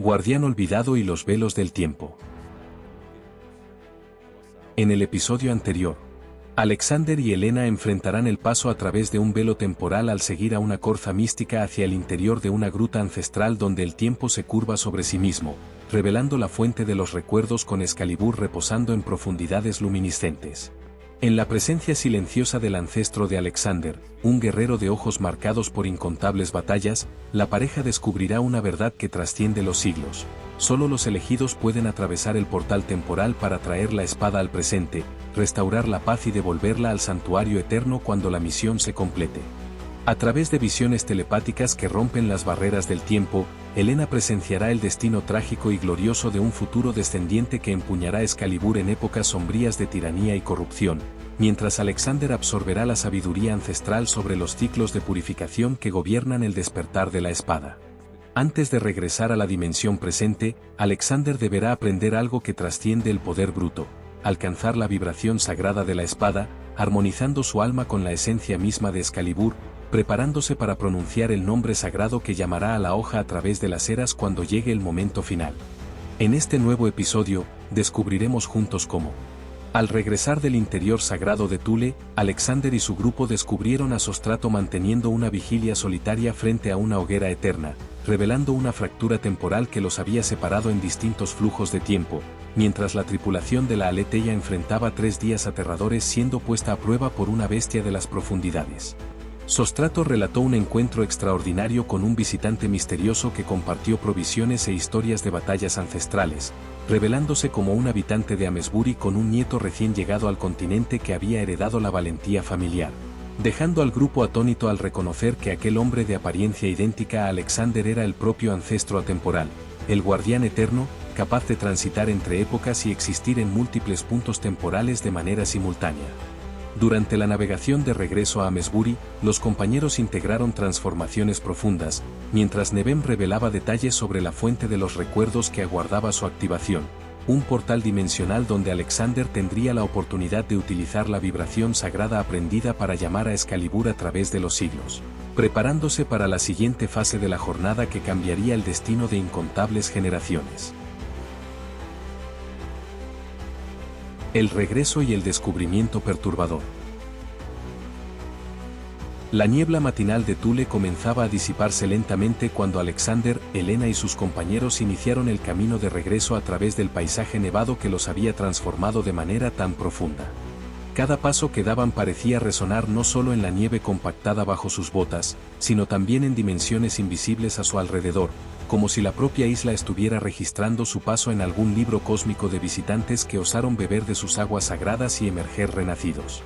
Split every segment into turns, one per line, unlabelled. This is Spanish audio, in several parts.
Guardián olvidado y los velos del tiempo. En el episodio anterior, Alexander y Helena enfrentarán el paso a través de un velo temporal al seguir a una corza mística hacia el interior de una gruta ancestral donde el tiempo se curva sobre sí mismo, revelando la fuente de los recuerdos con Excalibur reposando en profundidades luminiscentes. En la presencia silenciosa del ancestro de Alexander, un guerrero de ojos marcados por incontables batallas, la pareja descubrirá una verdad que trasciende los siglos. Solo los elegidos pueden atravesar el portal temporal para traer la espada al presente, restaurar la paz y devolverla al santuario eterno cuando la misión se complete. A través de visiones telepáticas que rompen las barreras del tiempo, Helena presenciará el destino trágico y glorioso de un futuro descendiente que empuñará Excalibur en épocas sombrías de tiranía y corrupción, mientras Alexander absorberá la sabiduría ancestral sobre los ciclos de purificación que gobiernan el despertar de la espada. Antes de regresar a la dimensión presente, Alexander deberá aprender algo que trasciende el poder bruto, alcanzar la vibración sagrada de la espada, armonizando su alma con la esencia misma de Excalibur, preparándose para pronunciar el nombre sagrado que llamará a la hoja a través de las eras cuando llegue el momento final. En este nuevo episodio, descubriremos juntos cómo, al regresar del interior sagrado de Thule, Alexander y su grupo descubrieron a Sostrato manteniendo una vigilia solitaria frente a una hoguera eterna, revelando una fractura temporal que los había separado en distintos flujos de tiempo, mientras la tripulación de la Aletheia enfrentaba 3 días aterradores siendo puesta a prueba por una bestia de las profundidades. Sostrato relató un encuentro extraordinario con un visitante misterioso que compartió provisiones e historias de batallas ancestrales, revelándose como un habitante de Amesbury con un nieto recién llegado al continente que había heredado la valentía familiar, dejando al grupo atónito al reconocer que aquel hombre de apariencia idéntica a Alexander era el propio ancestro atemporal, el guardián eterno, capaz de transitar entre épocas y existir en múltiples puntos temporales de manera simultánea. Durante la navegación de regreso a Amesbury, los compañeros integraron transformaciones profundas, mientras Nevem revelaba detalles sobre la fuente de los recuerdos que aguardaba su activación, un portal dimensional donde Alexander tendría la oportunidad de utilizar la vibración sagrada aprendida para llamar a Excalibur a través de los siglos, preparándose para la siguiente fase de la jornada que cambiaría el destino de incontables generaciones. El regreso y el descubrimiento perturbador. La niebla matinal de Thule comenzaba a disiparse lentamente cuando Alexander, Helena y sus compañeros iniciaron el camino de regreso a través del paisaje nevado que los había transformado de manera tan profunda. Cada paso que daban parecía resonar no solo en la nieve compactada bajo sus botas, sino también en dimensiones invisibles a su alrededor, como si la propia isla estuviera registrando su paso en algún libro cósmico de visitantes que osaron beber de sus aguas sagradas y emerger renacidos.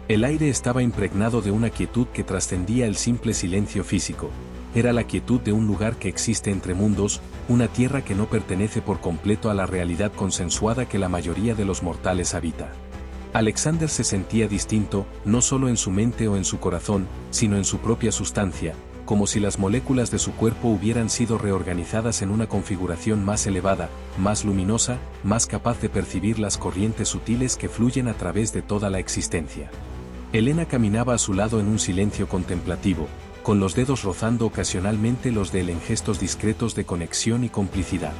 El aire estaba impregnado de una quietud que trascendía el simple silencio físico. Era la quietud de un lugar que existe entre mundos, una tierra que no pertenece por completo a la realidad consensuada que la mayoría de los mortales habita. Alexander se sentía distinto, no solo en su mente o en su corazón, sino en su propia sustancia, como si las moléculas de su cuerpo hubieran sido reorganizadas en una configuración más elevada, más luminosa, más capaz de percibir las corrientes sutiles que fluyen a través de toda la existencia. Helena caminaba a su lado en un silencio contemplativo, con los dedos rozando ocasionalmente los de él en gestos discretos de conexión y complicidad.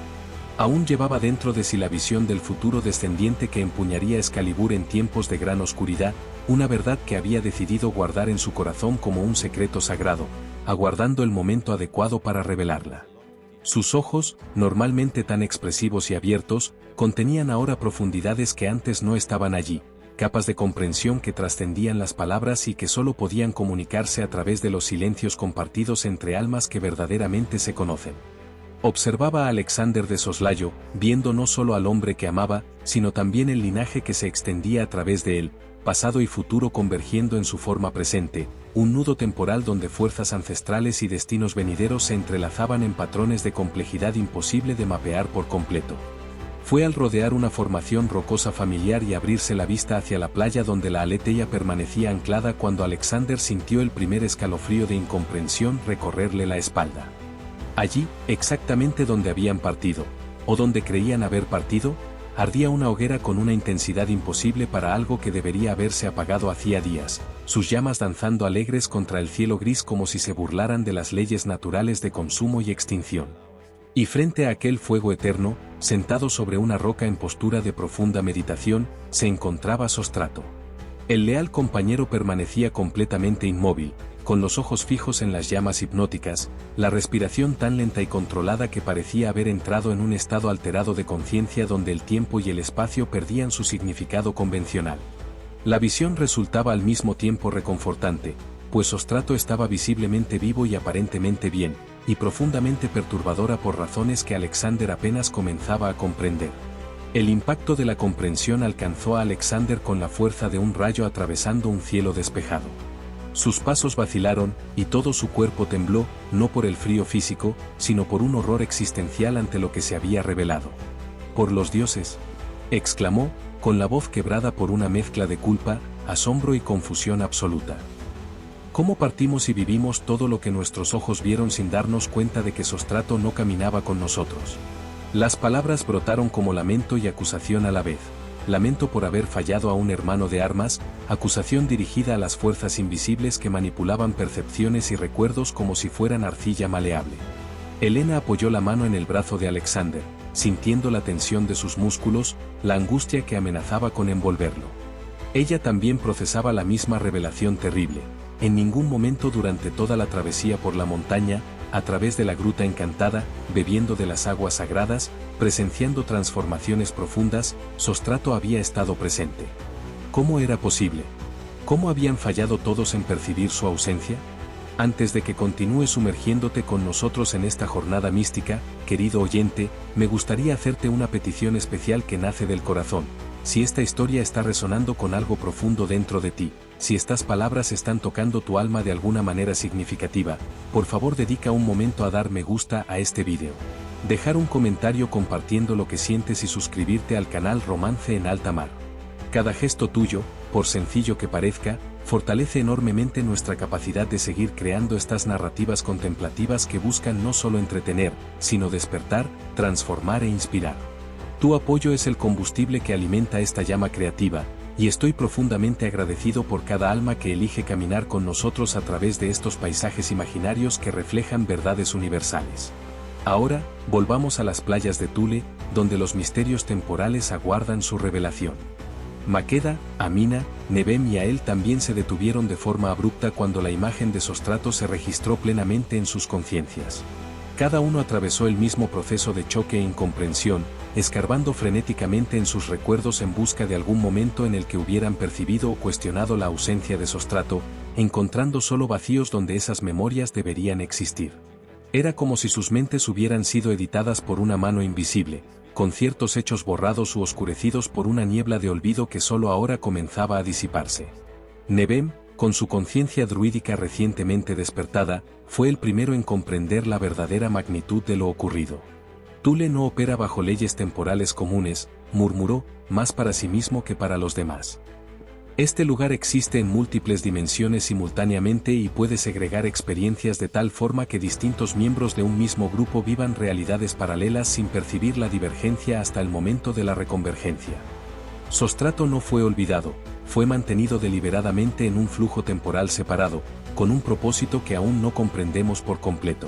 Aún llevaba dentro de sí la visión del futuro descendiente que empuñaría Excalibur en tiempos de gran oscuridad, una verdad que había decidido guardar en su corazón como un secreto sagrado, aguardando el momento adecuado para revelarla. Sus ojos, normalmente tan expresivos y abiertos, contenían ahora profundidades que antes no estaban allí, capas de comprensión que trascendían las palabras y que solo podían comunicarse a través de los silencios compartidos entre almas que verdaderamente se conocen. Observaba a Alexander de soslayo, viendo no solo al hombre que amaba, sino también el linaje que se extendía a través de él, pasado y futuro convergiendo en su forma presente, un nudo temporal donde fuerzas ancestrales y destinos venideros se entrelazaban en patrones de complejidad imposible de mapear por completo. Fue al rodear una formación rocosa familiar y abrirse la vista hacia la playa donde la Aletheia permanecía anclada cuando Alexander sintió el primer escalofrío de incomprensión recorrerle la espalda. Allí, exactamente donde habían partido, o donde creían haber partido, ardía una hoguera con una intensidad imposible para algo que debería haberse apagado hacía días, sus llamas danzando alegres contra el cielo gris como si se burlaran de las leyes naturales de consumo y extinción. Y frente a aquel fuego eterno, sentado sobre una roca en postura de profunda meditación, se encontraba Sostrato. El leal compañero permanecía completamente inmóvil, con los ojos fijos en las llamas hipnóticas, la respiración tan lenta y controlada que parecía haber entrado en un estado alterado de conciencia donde el tiempo y el espacio perdían su significado convencional. La visión resultaba al mismo tiempo reconfortante, pues Sostrato estaba visiblemente vivo y aparentemente bien, y profundamente perturbadora por razones que Alexander apenas comenzaba a comprender. El impacto de la comprensión alcanzó a Alexander con la fuerza de un rayo atravesando un cielo despejado. Sus pasos vacilaron, y todo su cuerpo tembló, no por el frío físico, sino por un horror existencial ante lo que se había revelado. «¡Por los dioses!», exclamó, con la voz quebrada por una mezcla de culpa, asombro y confusión absoluta. ¿Cómo partimos y vivimos todo lo que nuestros ojos vieron sin darnos cuenta de que Sostrato no caminaba con nosotros? Las palabras brotaron como lamento y acusación a la vez. Lamento por haber fallado a un hermano de armas, acusación dirigida a las fuerzas invisibles que manipulaban percepciones y recuerdos como si fueran arcilla maleable. Helena apoyó la mano en el brazo de Alexander, sintiendo la tensión de sus músculos, la angustia que amenazaba con envolverlo. Ella también procesaba la misma revelación terrible. En ningún momento durante toda la travesía por la montaña, a través de la gruta encantada, bebiendo de las aguas sagradas, presenciando transformaciones profundas, Sostrato había estado presente. ¿Cómo era posible? ¿Cómo habían fallado todos en percibir su ausencia? Antes de que continúes sumergiéndote con nosotros en esta jornada mística, querido oyente, me gustaría hacerte una petición especial que nace del corazón. Si esta historia está resonando con algo profundo dentro de ti, si estas palabras están tocando tu alma de alguna manera significativa, por favor dedica un momento a dar me gusta a este vídeo. Dejar un comentario compartiendo lo que sientes y suscribirte al canal Romance en Alta Mar. Cada gesto tuyo, por sencillo que parezca, fortalece enormemente nuestra capacidad de seguir creando estas narrativas contemplativas que buscan no solo entretener, sino despertar, transformar e inspirar. Tu apoyo es el combustible que alimenta esta llama creativa, y estoy profundamente agradecido por cada alma que elige caminar con nosotros a través de estos paisajes imaginarios que reflejan verdades universales. Ahora, volvamos a las playas de Thule, donde los misterios temporales aguardan su revelación. Maqueda, Amina, Nebem y Ael también se detuvieron de forma abrupta cuando la imagen de Sostrato se registró plenamente en sus conciencias. Cada uno atravesó el mismo proceso de choque e incomprensión, escarbando frenéticamente en sus recuerdos en busca de algún momento en el que hubieran percibido o cuestionado la ausencia de Sostrato, encontrando solo vacíos donde esas memorias deberían existir. Era como si sus mentes hubieran sido editadas por una mano invisible, con ciertos hechos borrados u oscurecidos por una niebla de olvido que solo ahora comenzaba a disiparse. Nebem, con su conciencia druídica recientemente despertada, fue el primero en comprender la verdadera magnitud de lo ocurrido. Thule no opera bajo leyes temporales comunes, murmuró, más para sí mismo que para los demás. Este lugar existe en múltiples dimensiones simultáneamente y puede segregar experiencias de tal forma que distintos miembros de un mismo grupo vivan realidades paralelas sin percibir la divergencia hasta el momento de la reconvergencia. Sostrato no fue olvidado, fue mantenido deliberadamente en un flujo temporal separado, con un propósito que aún no comprendemos por completo.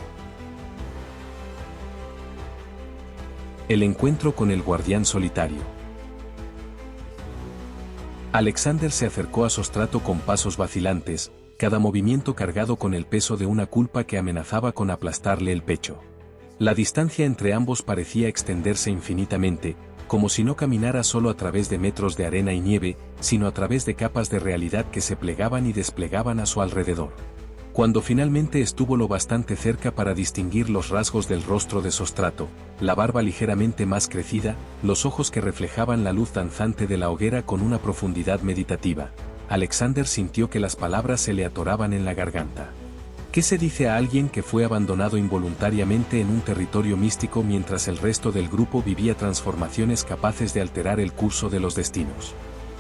El encuentro con el guardián solitario. Alexander se acercó a Sostrato con pasos vacilantes, cada movimiento cargado con el peso de una culpa que amenazaba con aplastarle el pecho. La distancia entre ambos parecía extenderse infinitamente, como si no caminara solo a través de metros de arena y nieve, sino a través de capas de realidad que se plegaban y desplegaban a su alrededor. Cuando finalmente estuvo lo bastante cerca para distinguir los rasgos del rostro de Sostrato, la barba ligeramente más crecida, los ojos que reflejaban la luz danzante de la hoguera con una profundidad meditativa, Alexander sintió que las palabras se le atoraban en la garganta. ¿Qué se dice a alguien que fue abandonado involuntariamente en un territorio místico mientras el resto del grupo vivía transformaciones capaces de alterar el curso de los destinos?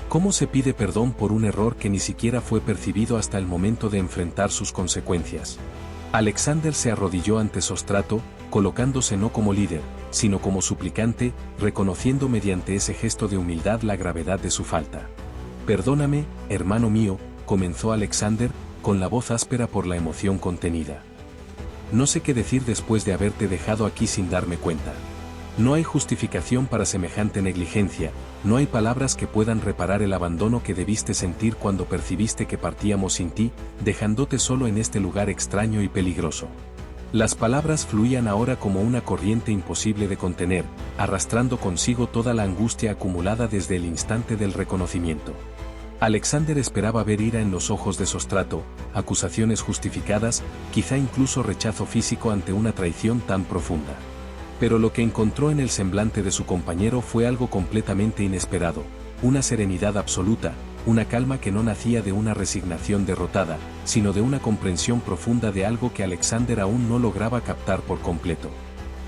¿Cómo se pide perdón por un error que ni siquiera fue percibido hasta el momento de enfrentar sus consecuencias? Alexander se arrodilló ante Sostrato, colocándose no como líder, sino como suplicante, reconociendo mediante ese gesto de humildad la gravedad de su falta. «Perdóname, hermano mío», comenzó Alexander, con la voz áspera por la emoción contenida. No sé qué decir después de haberte dejado aquí sin darme cuenta. No hay justificación para semejante negligencia, no hay palabras que puedan reparar el abandono que debiste sentir cuando percibiste que partíamos sin ti, dejándote solo en este lugar extraño y peligroso. Las palabras fluían ahora como una corriente imposible de contener, arrastrando consigo toda la angustia acumulada desde el instante del reconocimiento. Alexander esperaba ver ira en los ojos de Sostrato, acusaciones justificadas, quizá incluso rechazo físico ante una traición tan profunda. Pero lo que encontró en el semblante de su compañero fue algo completamente inesperado, una serenidad absoluta, una calma que no nacía de una resignación derrotada, sino de una comprensión profunda de algo que Alexander aún no lograba captar por completo.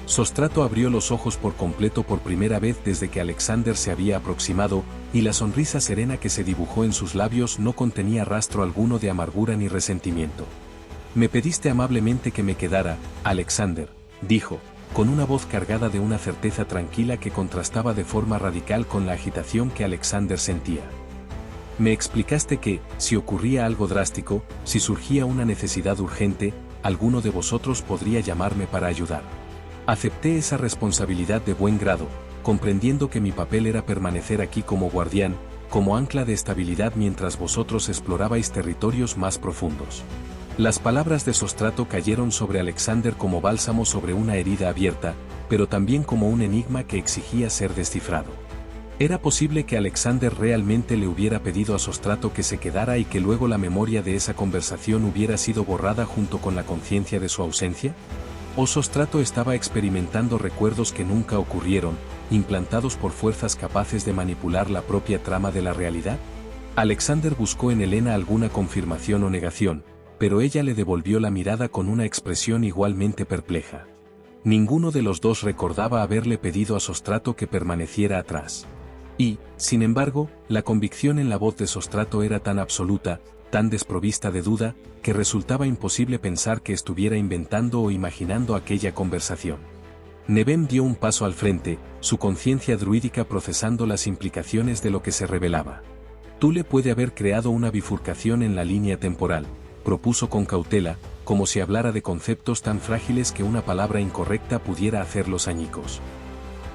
Sostrato abrió los ojos por completo por primera vez desde que Alexander se había aproximado, y la sonrisa serena que se dibujó en sus labios no contenía rastro alguno de amargura ni resentimiento. «Me pediste amablemente que me quedara, Alexander», dijo, con una voz cargada de una certeza tranquila que contrastaba de forma radical con la agitación que Alexander sentía. «Me explicaste que, si ocurría algo drástico, si surgía una necesidad urgente, alguno de vosotros podría llamarme para ayudar. Acepté esa responsabilidad de buen grado, comprendiendo que mi papel era permanecer aquí como guardián, como ancla de estabilidad mientras vosotros explorabais territorios más profundos». Las palabras de Sostrato cayeron sobre Alexander como bálsamo sobre una herida abierta, pero también como un enigma que exigía ser descifrado. ¿Era posible que Alexander realmente le hubiera pedido a Sostrato que se quedara y que luego la memoria de esa conversación hubiera sido borrada junto con la conciencia de su ausencia? ¿O Sostrato estaba experimentando recuerdos que nunca ocurrieron, implantados por fuerzas capaces de manipular la propia trama de la realidad? Alexander buscó en Helena alguna confirmación o negación, pero ella le devolvió la mirada con una expresión igualmente perpleja. Ninguno de los dos recordaba haberle pedido a Sostrato que permaneciera atrás. Y, sin embargo, la convicción en la voz de Sostrato era tan absoluta, tan desprovista de duda, que resultaba imposible pensar que estuviera inventando o imaginando aquella conversación. Nevem dio un paso al frente, su conciencia druídica procesando las implicaciones de lo que se revelaba. Tule puede haber creado una bifurcación en la línea temporal, propuso con cautela, como si hablara de conceptos tan frágiles que una palabra incorrecta pudiera hacerlos añicos.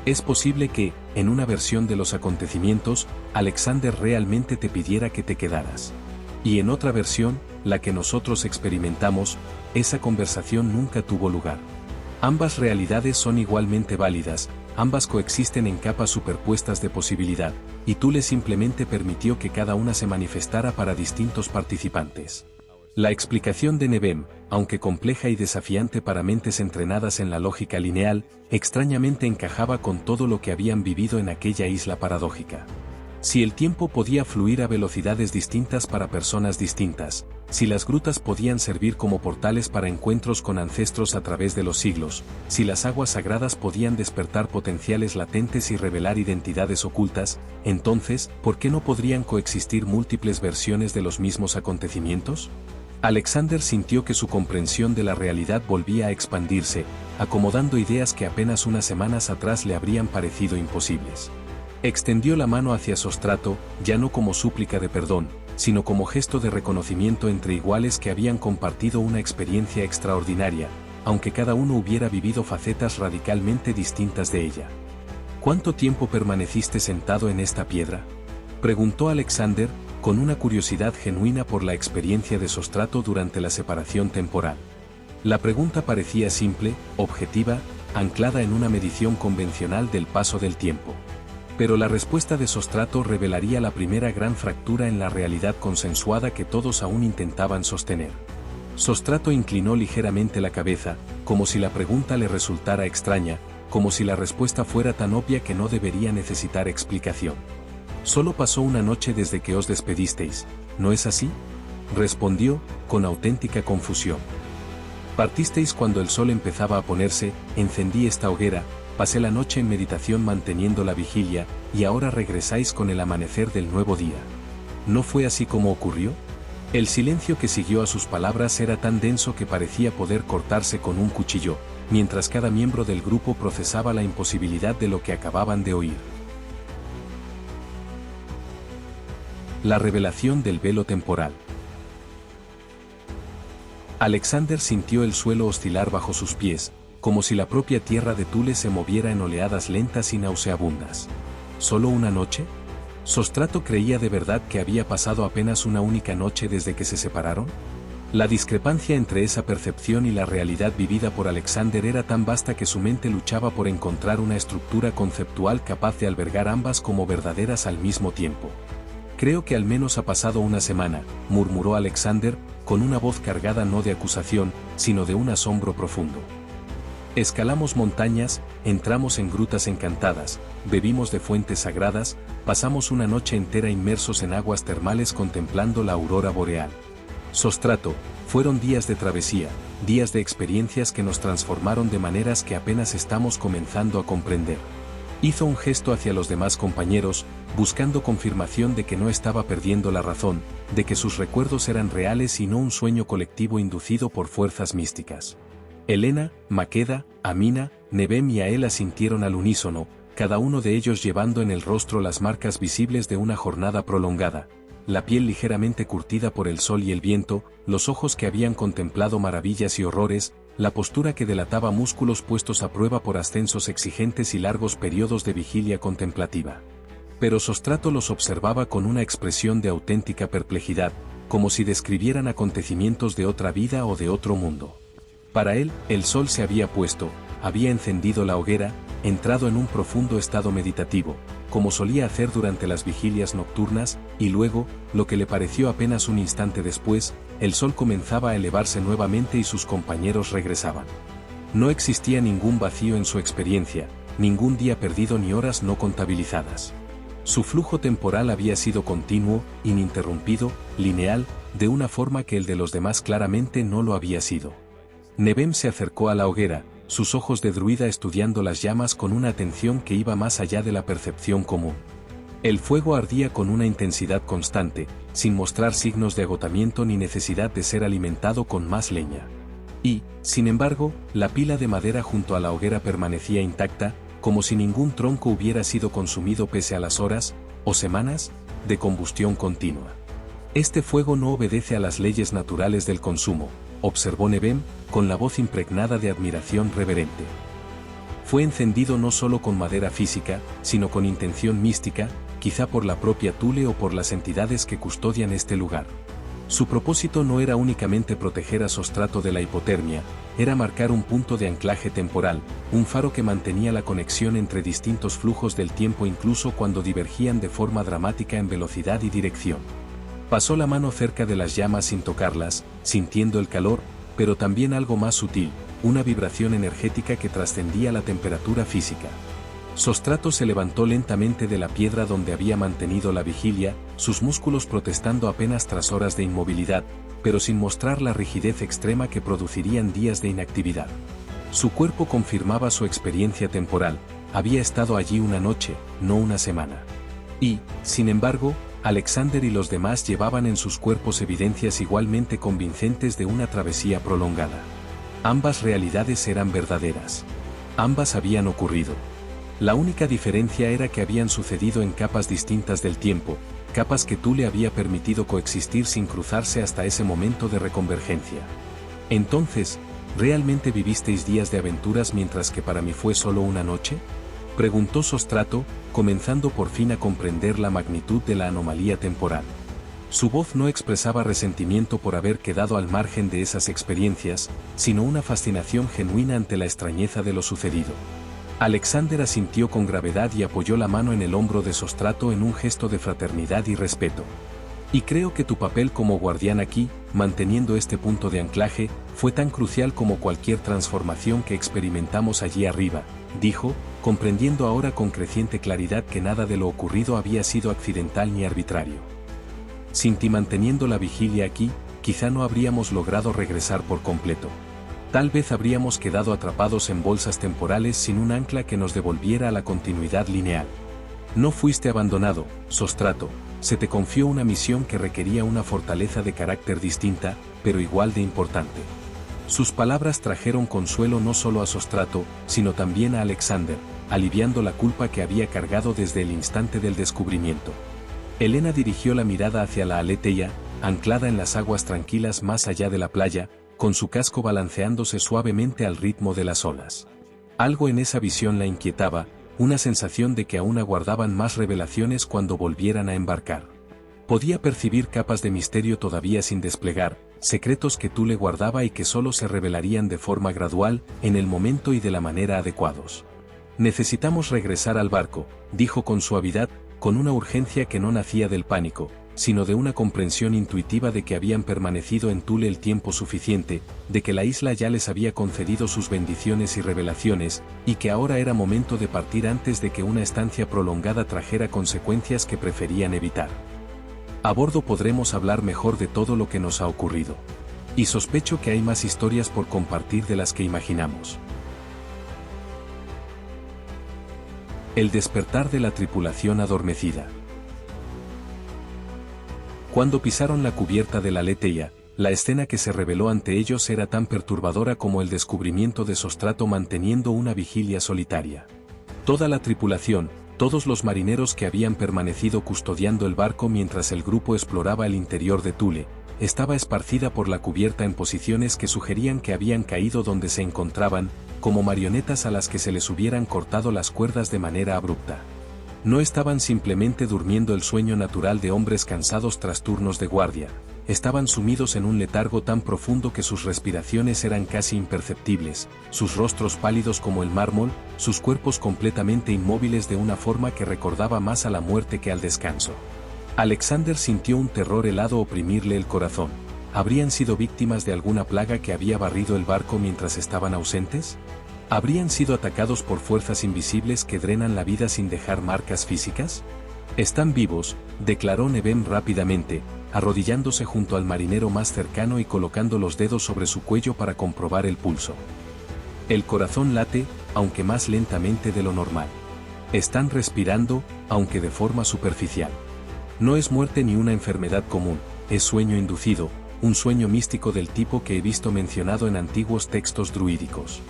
Es posible que, en una versión de los acontecimientos, Alexander realmente te pidiera que te quedaras. Y en otra versión, la que nosotros experimentamos, esa conversación nunca tuvo lugar. Ambas realidades son igualmente válidas, ambas coexisten en capas superpuestas de posibilidad, y Tule simplemente permitió que cada una se manifestara para distintos participantes. La explicación de Nevem, aunque compleja y desafiante para mentes entrenadas en la lógica lineal, extrañamente encajaba con todo lo que habían vivido en aquella isla paradójica. Si el tiempo podía fluir a velocidades distintas para personas distintas, si las grutas podían servir como portales para encuentros con ancestros a través de los siglos, si las aguas sagradas podían despertar potenciales latentes y revelar identidades ocultas, entonces, ¿por qué no podrían coexistir múltiples versiones de los mismos acontecimientos? Alexander sintió que su comprensión de la realidad volvía a expandirse, acomodando ideas que apenas unas semanas atrás le habrían parecido imposibles. Extendió la mano hacia Sostrato, ya no como súplica de perdón, sino como gesto de reconocimiento entre iguales que habían compartido una experiencia extraordinaria, aunque cada uno hubiera vivido facetas radicalmente distintas de ella. ¿Cuánto tiempo permaneciste sentado en esta piedra?, preguntó Alexander, con una curiosidad genuina por la experiencia de Sostrato durante la separación temporal. La pregunta parecía simple, objetiva, anclada en una medición convencional del paso del tiempo. Pero la respuesta de Sostrato revelaría la primera gran fractura en la realidad consensuada que todos aún intentaban sostener. Sostrato inclinó ligeramente la cabeza, como si la pregunta le resultara extraña, como si la respuesta fuera tan obvia que no debería necesitar explicación. «Solo pasó una noche desde que os despedisteis, ¿no es así?», respondió, con auténtica confusión. «Partisteis cuando el sol empezaba a ponerse, encendí esta hoguera, pasé la noche en meditación manteniendo la vigilia, y ahora regresáis con el amanecer del nuevo día. ¿No fue así como ocurrió?». El silencio que siguió a sus palabras era tan denso que parecía poder cortarse con un cuchillo, mientras cada miembro del grupo procesaba la imposibilidad de lo que acababan de oír. La revelación del velo temporal. Alexander sintió el suelo oscilar bajo sus pies, como si la propia tierra de Thule se moviera en oleadas lentas y nauseabundas. ¿Solo una noche? ¿Sostrato creía de verdad que había pasado apenas una única noche desde que se separaron? La discrepancia entre esa percepción y la realidad vivida por Alexander era tan vasta que su mente luchaba por encontrar una estructura conceptual capaz de albergar ambas como verdaderas al mismo tiempo. Creo que al menos ha pasado una semana, murmuró Alexander, con una voz cargada no de acusación, sino de un asombro profundo. Escalamos montañas, entramos en grutas encantadas, bebimos de fuentes sagradas, pasamos una noche entera inmersos en aguas termales contemplando la aurora boreal. Sostrato, fueron días de travesía, días de experiencias que nos transformaron de maneras que apenas estamos comenzando a comprender. Hizo un gesto hacia los demás compañeros, buscando confirmación de que no estaba perdiendo la razón, de que sus recuerdos eran reales y no un sueño colectivo inducido por fuerzas místicas. Elena, Maqueda, Amina, Nebem y Ael asintieron al unísono, cada uno de ellos llevando en el rostro las marcas visibles de una jornada prolongada, la piel ligeramente curtida por el sol y el viento, los ojos que habían contemplado maravillas y horrores, la postura que delataba músculos puestos a prueba por ascensos exigentes y largos periodos de vigilia contemplativa. Pero Sostrato los observaba con una expresión de auténtica perplejidad, como si describieran acontecimientos de otra vida o de otro mundo. Para él, el sol se había puesto, había encendido la hoguera, entrado en un profundo estado meditativo, como solía hacer durante las vigilias nocturnas, y luego, lo que le pareció apenas un instante después, el sol comenzaba a elevarse nuevamente y sus compañeros regresaban. No existía ningún vacío en su experiencia, ningún día perdido ni horas no contabilizadas. Su flujo temporal había sido continuo, ininterrumpido, lineal, de una forma que el de los demás claramente no lo había sido. Nebem se acercó a la hoguera, sus ojos de druida estudiando las llamas con una atención que iba más allá de la percepción común. El fuego ardía con una intensidad constante, sin mostrar signos de agotamiento ni necesidad de ser alimentado con más leña. Y, sin embargo, la pila de madera junto a la hoguera permanecía intacta, como si ningún tronco hubiera sido consumido pese a las horas, o semanas, de combustión continua. Este fuego no obedece a las leyes naturales del consumo, observó Nebem, con la voz impregnada de admiración reverente. Fue encendido no solo con madera física, sino con intención mística, quizá por la propia Thule o por las entidades que custodian este lugar. Su propósito no era únicamente proteger a Sostrato de la hipotermia, era marcar un punto de anclaje temporal, un faro que mantenía la conexión entre distintos flujos del tiempo incluso cuando divergían de forma dramática en velocidad y dirección. Pasó la mano cerca de las llamas sin tocarlas, sintiendo el calor, pero también algo más sutil, una vibración energética que trascendía la temperatura física. Sostrato se levantó lentamente de la piedra donde había mantenido la vigilia, sus músculos protestando apenas tras horas de inmovilidad, pero sin mostrar la rigidez extrema que producirían días de inactividad. Su cuerpo confirmaba su experiencia temporal, había estado allí una noche, no una semana. Y, sin embargo, Alexander y los demás llevaban en sus cuerpos evidencias igualmente convincentes de una travesía prolongada. Ambas realidades eran verdaderas. Ambas habían ocurrido. La única diferencia era que habían sucedido en capas distintas del tiempo, capas que Thule había permitido coexistir sin cruzarse hasta ese momento de reconvergencia. Entonces, ¿realmente vivisteis días de aventuras mientras que para mí fue solo una noche? Preguntó Sostrato, comenzando por fin a comprender la magnitud de la anomalía temporal. Su voz no expresaba resentimiento por haber quedado al margen de esas experiencias, sino una fascinación genuina ante la extrañeza de lo sucedido. Alexander asintió con gravedad y apoyó la mano en el hombro de Sostrato en un gesto de fraternidad y respeto. Y creo que tu papel como guardián aquí, manteniendo este punto de anclaje, fue tan crucial como cualquier transformación que experimentamos allí arriba, dijo, comprendiendo ahora con creciente claridad que nada de lo ocurrido había sido accidental ni arbitrario. Sin ti manteniendo la vigilia aquí, quizá no habríamos logrado regresar por completo. Tal vez habríamos quedado atrapados en bolsas temporales sin un ancla que nos devolviera a la continuidad lineal. No fuiste abandonado, Sostrato, se te confió una misión que requería una fortaleza de carácter distinta, pero igual de importante. Sus palabras trajeron consuelo no solo a Sostrato, sino también a Alexander, aliviando la culpa que había cargado desde el instante del descubrimiento. Elena dirigió la mirada hacia la aletheia, anclada en las aguas tranquilas más allá de la playa, con su casco balanceándose suavemente al ritmo de las olas. Algo en esa visión la inquietaba, una sensación de que aún aguardaban más revelaciones cuando volvieran a embarcar. Podía percibir capas de misterio todavía sin desplegar, secretos que Thule guardaba y que solo se revelarían de forma gradual, en el momento y de la manera adecuados. Necesitamos regresar al barco, dijo con suavidad, con una urgencia que no nacía del pánico, sino de una comprensión intuitiva de que habían permanecido en Thule el tiempo suficiente, de que la isla ya les había concedido sus bendiciones y revelaciones, y que ahora era momento de partir antes de que una estancia prolongada trajera consecuencias que preferían evitar. A bordo podremos hablar mejor de todo lo que nos ha ocurrido. Y sospecho que hay más historias por compartir de las que imaginamos. El despertar de la tripulación adormecida. Cuando pisaron la cubierta de la Aletheia, la escena que se reveló ante ellos era tan perturbadora como el descubrimiento de Sostrato manteniendo una vigilia solitaria. Toda la tripulación, todos los marineros que habían permanecido custodiando el barco mientras el grupo exploraba el interior de Thule, estaba esparcida por la cubierta en posiciones que sugerían que habían caído donde se encontraban, como marionetas a las que se les hubieran cortado las cuerdas de manera abrupta. No estaban simplemente durmiendo el sueño natural de hombres cansados tras turnos de guardia, estaban sumidos en un letargo tan profundo que sus respiraciones eran casi imperceptibles, sus rostros pálidos como el mármol, sus cuerpos completamente inmóviles de una forma que recordaba más a la muerte que al descanso. Alexander sintió un terror helado oprimirle el corazón. ¿Habrían sido víctimas de alguna plaga que había barrido el barco mientras estaban ausentes? ¿Habrían sido atacados por fuerzas invisibles que drenan la vida sin dejar marcas físicas? Están vivos, declaró Nevem rápidamente, arrodillándose junto al marinero más cercano y colocando los dedos sobre su cuello para comprobar el pulso. El corazón late, aunque más lentamente de lo normal. Están respirando, aunque de forma superficial. No es muerte ni una enfermedad común, es sueño inducido, un sueño místico del tipo que he visto mencionado en antiguos textos druídicos.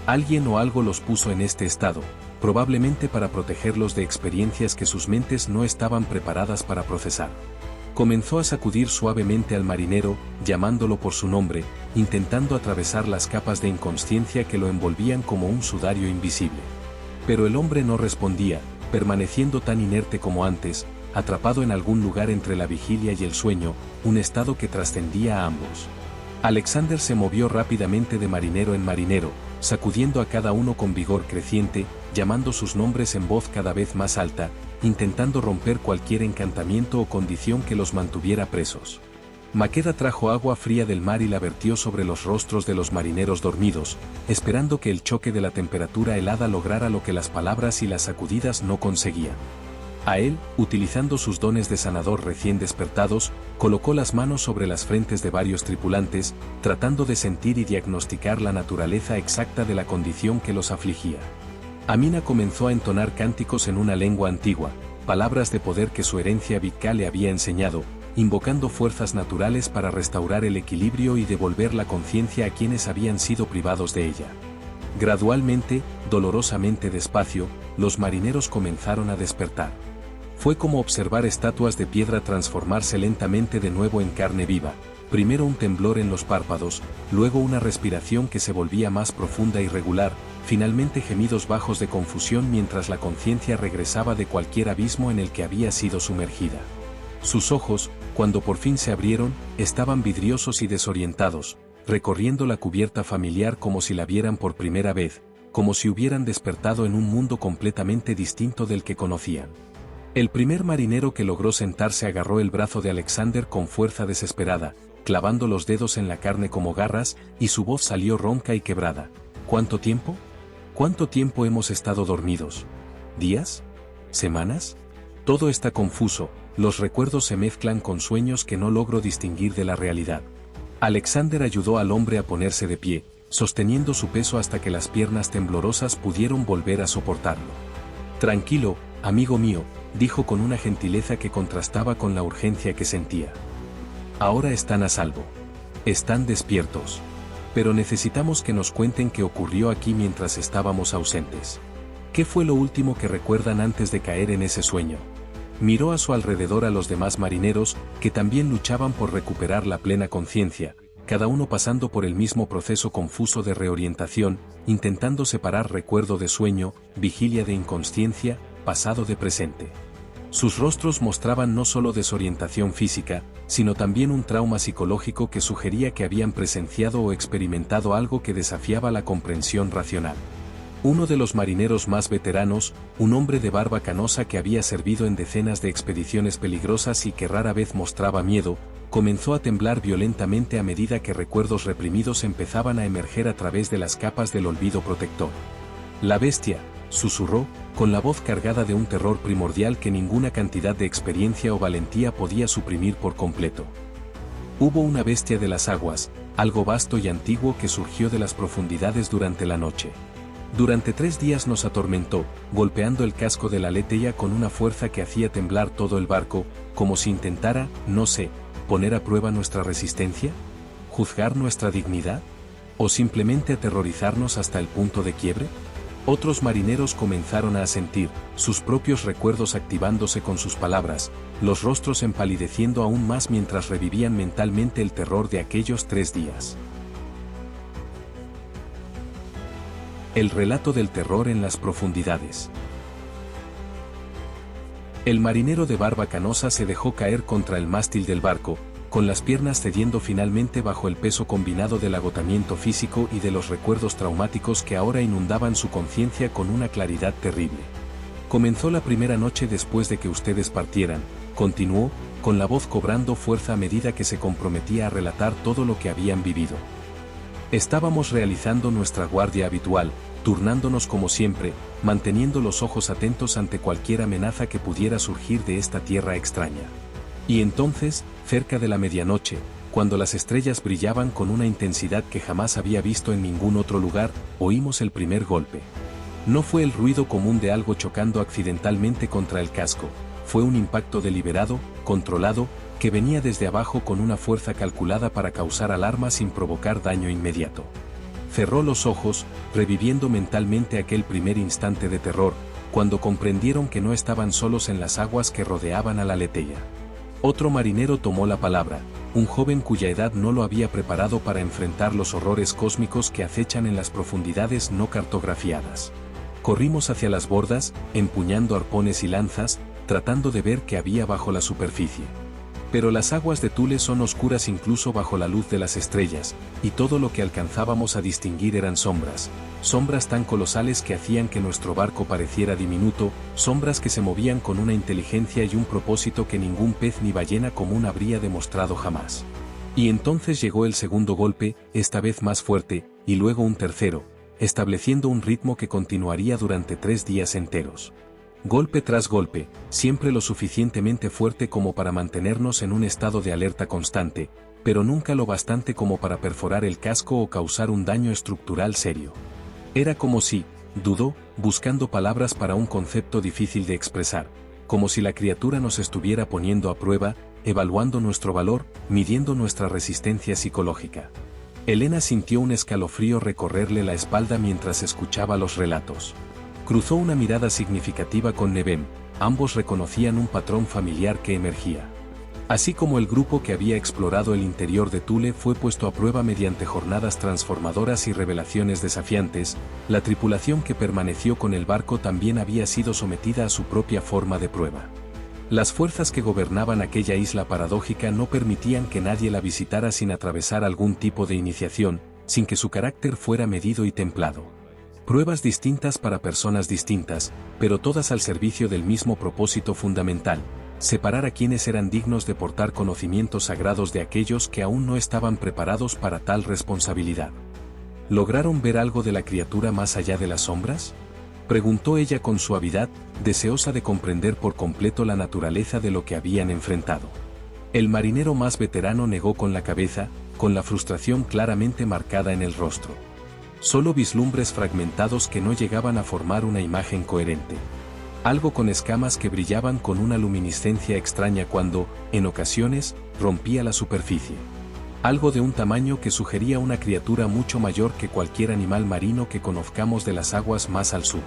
Alguien o algo los puso en este estado, probablemente para protegerlos de experiencias que sus mentes no estaban preparadas para procesar. Comenzó a sacudir suavemente al marinero, llamándolo por su nombre, intentando atravesar las capas de inconsciencia que lo envolvían como un sudario invisible. Pero el hombre no respondía, permaneciendo tan inerte como antes, atrapado en algún lugar entre la vigilia y el sueño, un estado que trascendía a ambos. Alexander se movió rápidamente de marinero en marinero, sacudiendo a cada uno con vigor creciente, llamando sus nombres en voz cada vez más alta, intentando romper cualquier encantamiento o condición que los mantuviera presos. Maqueda trajo agua fría del mar y la vertió sobre los rostros de los marineros dormidos, esperando que el choque de la temperatura helada lograra lo que las palabras y las sacudidas no conseguían. A él, utilizando sus dones de sanador recién despertados, colocó las manos sobre las frentes de varios tripulantes, tratando de sentir y diagnosticar la naturaleza exacta de la condición que los afligía. Amina comenzó a entonar cánticos en una lengua antigua, palabras de poder que su herencia vital le había enseñado, invocando fuerzas naturales para restaurar el equilibrio y devolver la conciencia a quienes habían sido privados de ella. Gradualmente, dolorosamente despacio, los marineros comenzaron a despertar. Fue como observar estatuas de piedra transformarse lentamente de nuevo en carne viva, primero un temblor en los párpados, luego una respiración que se volvía más profunda y regular, finalmente gemidos bajos de confusión mientras la conciencia regresaba de cualquier abismo en el que había sido sumergida. Sus ojos, cuando por fin se abrieron, estaban vidriosos y desorientados, recorriendo la cubierta familiar como si la vieran por primera vez, como si hubieran despertado en un mundo completamente distinto del que conocían. El primer marinero que logró sentarse agarró el brazo de Alexander con fuerza desesperada, clavando los dedos en la carne como garras, y su voz salió ronca y quebrada. ¿Cuánto tiempo? ¿Cuánto tiempo hemos estado dormidos? ¿Días? ¿Semanas? Todo está confuso, los recuerdos se mezclan con sueños que no logro distinguir de la realidad. Alexander ayudó al hombre a ponerse de pie, sosteniendo su peso hasta que las piernas temblorosas pudieron volver a soportarlo. Tranquilo, amigo mío, dijo con una gentileza que contrastaba con la urgencia que sentía. Ahora están a salvo. Están despiertos. Pero necesitamos que nos cuenten qué ocurrió aquí mientras estábamos ausentes. ¿Qué fue lo último que recuerdan antes de caer en ese sueño? Miró a su alrededor a los demás marineros, que también luchaban por recuperar la plena conciencia, cada uno pasando por el mismo proceso confuso de reorientación, intentando separar recuerdo de sueño, vigilia de inconsciencia, pasado de presente. Sus rostros mostraban no solo desorientación física, sino también un trauma psicológico que sugería que habían presenciado o experimentado algo que desafiaba la comprensión racional. Uno de los marineros más veteranos, un hombre de barba canosa que había servido en decenas de expediciones peligrosas y que rara vez mostraba miedo, comenzó a temblar violentamente a medida que recuerdos reprimidos empezaban a emerger a través de las capas del olvido protector. «La bestia», susurró, con la voz cargada de un terror primordial que ninguna cantidad de experiencia o valentía podía suprimir por completo. Hubo una bestia de las aguas, algo vasto y antiguo que surgió de las profundidades durante la noche. Durante 3 días nos atormentó, golpeando el casco de la Aletheia con una fuerza que hacía temblar todo el barco, como si intentara, no sé, poner a prueba nuestra resistencia, juzgar nuestra dignidad, o simplemente aterrorizarnos hasta el punto de quiebre. Otros marineros comenzaron a sentir sus propios recuerdos activándose con sus palabras, los rostros empalideciendo aún más mientras revivían mentalmente el terror de aquellos 3 días. El relato del terror en las profundidades. El marinero de barba canosa se dejó caer contra el mástil del barco, con las piernas cediendo finalmente bajo el peso combinado del agotamiento físico y de los recuerdos traumáticos que ahora inundaban su conciencia con una claridad terrible. Comenzó la primera noche después de que ustedes partieran, continuó, con la voz cobrando fuerza a medida que se comprometía a relatar todo lo que habían vivido. Estábamos realizando nuestra guardia habitual, turnándonos como siempre, manteniendo los ojos atentos ante cualquier amenaza que pudiera surgir de esta tierra extraña. Y entonces, cerca de la medianoche, cuando las estrellas brillaban con una intensidad que jamás había visto en ningún otro lugar, oímos el primer golpe. No fue el ruido común de algo chocando accidentalmente contra el casco, fue un impacto deliberado, controlado, que venía desde abajo con una fuerza calculada para causar alarma sin provocar daño inmediato. Cerró los ojos, reviviendo mentalmente aquel primer instante de terror, cuando comprendieron que no estaban solos en las aguas que rodeaban a la Aletheia. Otro marinero tomó la palabra, un joven cuya edad no lo había preparado para enfrentar los horrores cósmicos que acechan en las profundidades no cartografiadas. Corrimos hacia las bordas, empuñando arpones y lanzas, tratando de ver qué había bajo la superficie. Pero las aguas de Thule son oscuras incluso bajo la luz de las estrellas, y todo lo que alcanzábamos a distinguir eran sombras, sombras tan colosales que hacían que nuestro barco pareciera diminuto, sombras que se movían con una inteligencia y un propósito que ningún pez ni ballena común habría demostrado jamás. Y entonces llegó el segundo golpe, esta vez más fuerte, y luego un tercero, estableciendo un ritmo que continuaría durante 3 días enteros. Golpe tras golpe, siempre lo suficientemente fuerte como para mantenernos en un estado de alerta constante, pero nunca lo bastante como para perforar el casco o causar un daño estructural serio. Era como si, dudó, buscando palabras para un concepto difícil de expresar, como si la criatura nos estuviera poniendo a prueba, evaluando nuestro valor, midiendo nuestra resistencia psicológica. Elena sintió un escalofrío recorrerle la espalda mientras escuchaba los relatos. Cruzó una mirada significativa con Neven, ambos reconocían un patrón familiar que emergía. Así como el grupo que había explorado el interior de Thule fue puesto a prueba mediante jornadas transformadoras y revelaciones desafiantes, la tripulación que permaneció con el barco también había sido sometida a su propia forma de prueba. Las fuerzas que gobernaban aquella isla paradójica no permitían que nadie la visitara sin atravesar algún tipo de iniciación, sin que su carácter fuera medido y templado. Pruebas distintas para personas distintas, pero todas al servicio del mismo propósito fundamental: separar a quienes eran dignos de portar conocimientos sagrados de aquellos que aún no estaban preparados para tal responsabilidad. ¿Lograron ver algo de la criatura más allá de las sombras?, preguntó ella con suavidad, deseosa de comprender por completo la naturaleza de lo que habían enfrentado. El marinero más veterano negó con la cabeza, con la frustración claramente marcada en el rostro. Solo vislumbres fragmentados que no llegaban a formar una imagen coherente. Algo con escamas que brillaban con una luminiscencia extraña cuando, en ocasiones, rompía la superficie. Algo de un tamaño que sugería una criatura mucho mayor que cualquier animal marino que conozcamos de las aguas más al sur.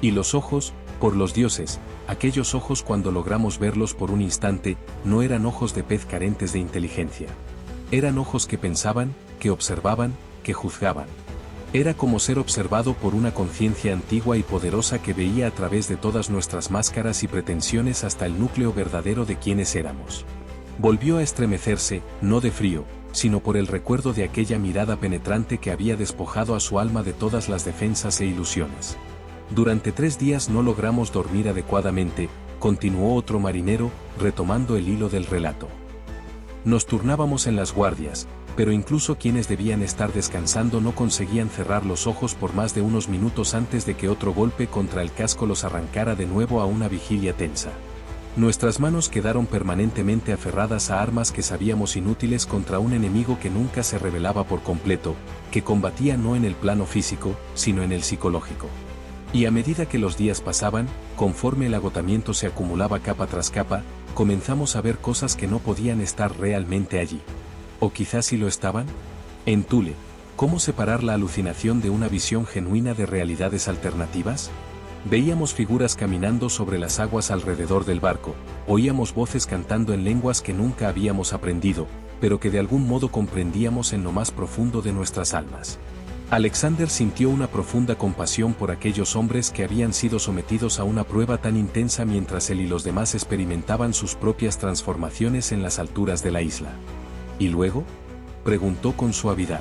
Y los ojos, por los dioses, aquellos ojos cuando logramos verlos por un instante, no eran ojos de pez carentes de inteligencia. Eran ojos que pensaban, que observaban, que juzgaban. Era como ser observado por una conciencia antigua y poderosa que veía a través de todas nuestras máscaras y pretensiones hasta el núcleo verdadero de quienes éramos. Volvió a estremecerse, no de frío, sino por el recuerdo de aquella mirada penetrante que había despojado a su alma de todas las defensas e ilusiones. Durante 3 días no logramos dormir adecuadamente, continuó otro marinero, retomando el hilo del relato. Nos turnábamos en las guardias, pero incluso quienes debían estar descansando no conseguían cerrar los ojos por más de unos minutos antes de que otro golpe contra el casco los arrancara de nuevo a una vigilia tensa. Nuestras manos quedaron permanentemente aferradas a armas que sabíamos inútiles contra un enemigo que nunca se rebelaba por completo, que combatía no en el plano físico, sino en el psicológico. Y a medida que los días pasaban, conforme el agotamiento se acumulaba capa tras capa, comenzamos a ver cosas que no podían estar realmente allí. ¿O quizás sí lo estaban? En Thule, ¿cómo separar la alucinación de una visión genuina de realidades alternativas? Veíamos figuras caminando sobre las aguas alrededor del barco, oíamos voces cantando en lenguas que nunca habíamos aprendido, pero que de algún modo comprendíamos en lo más profundo de nuestras almas. Alexander sintió una profunda compasión por aquellos hombres que habían sido sometidos a una prueba tan intensa mientras él y los demás experimentaban sus propias transformaciones en las alturas de la isla. ¿Y luego?, preguntó con suavidad.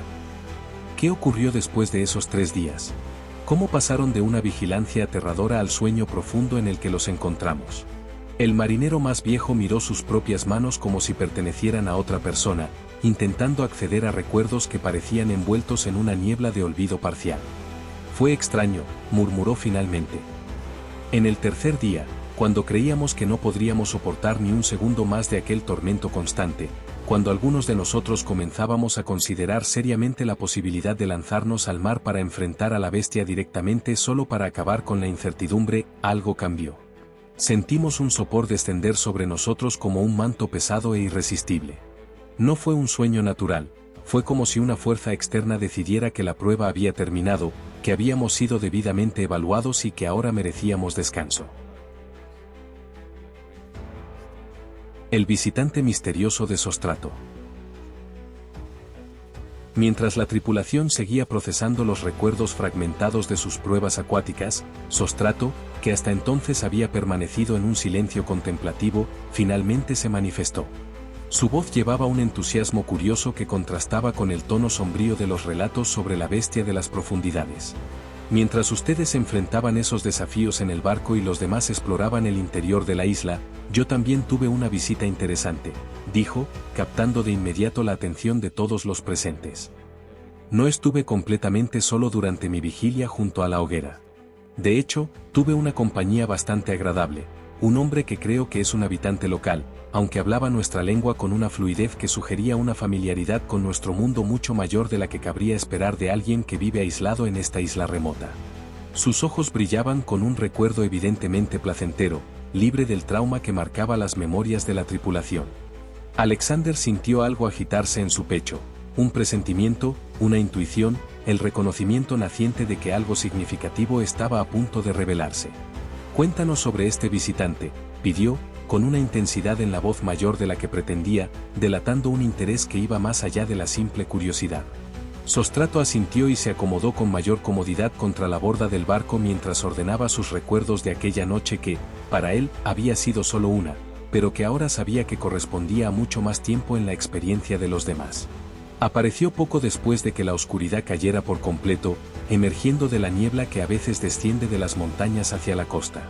¿Qué ocurrió después de esos 3 días? ¿Cómo pasaron de una vigilancia aterradora al sueño profundo en el que los encontramos? El marinero más viejo miró sus propias manos como si pertenecieran a otra persona, intentando acceder a recuerdos que parecían envueltos en una niebla de olvido parcial. Fue extraño, murmuró finalmente. En el tercer día, cuando creíamos que no podríamos soportar ni un segundo más de aquel tormento constante, cuando algunos de nosotros comenzábamos a considerar seriamente la posibilidad de lanzarnos al mar para enfrentar a la bestia directamente solo para acabar con la incertidumbre, algo cambió. Sentimos un sopor descender sobre nosotros como un manto pesado e irresistible. No fue un sueño natural, fue como si una fuerza externa decidiera que la prueba había terminado, que habíamos sido debidamente evaluados y que ahora merecíamos descanso. El visitante misterioso de Sostrato. Mientras la tripulación seguía procesando los recuerdos fragmentados de sus pruebas acuáticas, Sostrato, que hasta entonces había permanecido en un silencio contemplativo, finalmente se manifestó. Su voz llevaba un entusiasmo curioso que contrastaba con el tono sombrío de los relatos sobre la bestia de las profundidades. Mientras ustedes enfrentaban esos desafíos en el barco y los demás exploraban el interior de la isla, yo también tuve una visita interesante, dijo, captando de inmediato la atención de todos los presentes. No estuve completamente solo durante mi vigilia junto a la hoguera. De hecho, tuve una compañía bastante agradable, un hombre que creo que es un habitante local, aunque hablaba nuestra lengua con una fluidez que sugería una familiaridad con nuestro mundo mucho mayor de la que cabría esperar de alguien que vive aislado en esta isla remota. Sus ojos brillaban con un recuerdo evidentemente placentero, libre del trauma que marcaba las memorias de la tripulación. Alexander sintió algo agitarse en su pecho, un presentimiento, una intuición, el reconocimiento naciente de que algo significativo estaba a punto de revelarse. Cuéntanos sobre este visitante, pidió, con una intensidad en la voz mayor de la que pretendía, delatando un interés que iba más allá de la simple curiosidad. Sostrato asintió y se acomodó con mayor comodidad contra la borda del barco mientras ordenaba sus recuerdos de aquella noche que, para él, había sido solo una, pero que ahora sabía que correspondía a mucho más tiempo en la experiencia de los demás. Apareció poco después de que la oscuridad cayera por completo, emergiendo de la niebla que a veces desciende de las montañas hacia la costa.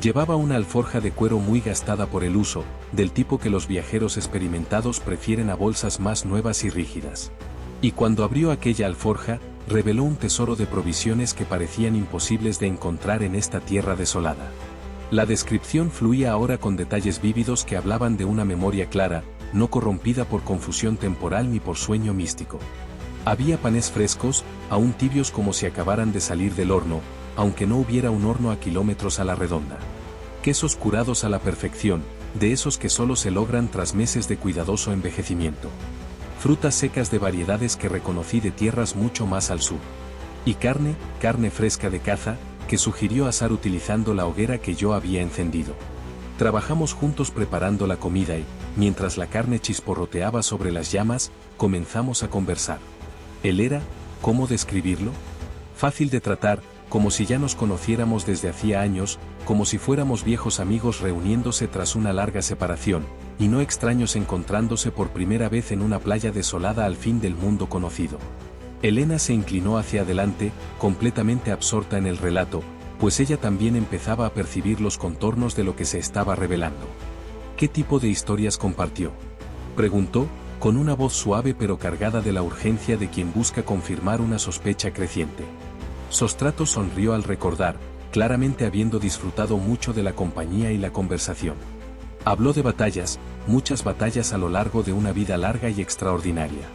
Llevaba una alforja de cuero muy gastada por el uso, del tipo que los viajeros experimentados prefieren a bolsas más nuevas y rígidas. Y cuando abrió aquella alforja, reveló un tesoro de provisiones que parecían imposibles de encontrar en esta tierra desolada. La descripción fluía ahora con detalles vívidos que hablaban de una memoria clara, no corrompida por confusión temporal ni por sueño místico. Había panes frescos, aún tibios como si acabaran de salir del horno, aunque no hubiera un horno a kilómetros a la redonda. Quesos curados a la perfección, de esos que solo se logran tras meses de cuidadoso envejecimiento. Frutas secas de variedades que reconocí de tierras mucho más al sur. Y carne fresca de caza, que sugirió asar utilizando la hoguera que yo había encendido. Trabajamos juntos preparando la comida y, mientras la carne chisporroteaba sobre las llamas, comenzamos a conversar. Él era, ¿cómo describirlo? Fácil de tratar, como si ya nos conociéramos desde hacía años, como si fuéramos viejos amigos reuniéndose tras una larga separación, y no extraños encontrándose por primera vez en una playa desolada al fin del mundo conocido. Elena se inclinó hacia adelante, completamente absorta en el relato, pues ella también empezaba a percibir los contornos de lo que se estaba revelando. ¿Qué tipo de historias compartió?, preguntó, con una voz suave pero cargada de la urgencia de quien busca confirmar una sospecha creciente. Sostrato sonrió al recordar, claramente habiendo disfrutado mucho de la compañía y la conversación. Habló de batallas, muchas batallas a lo largo de una vida larga y extraordinaria.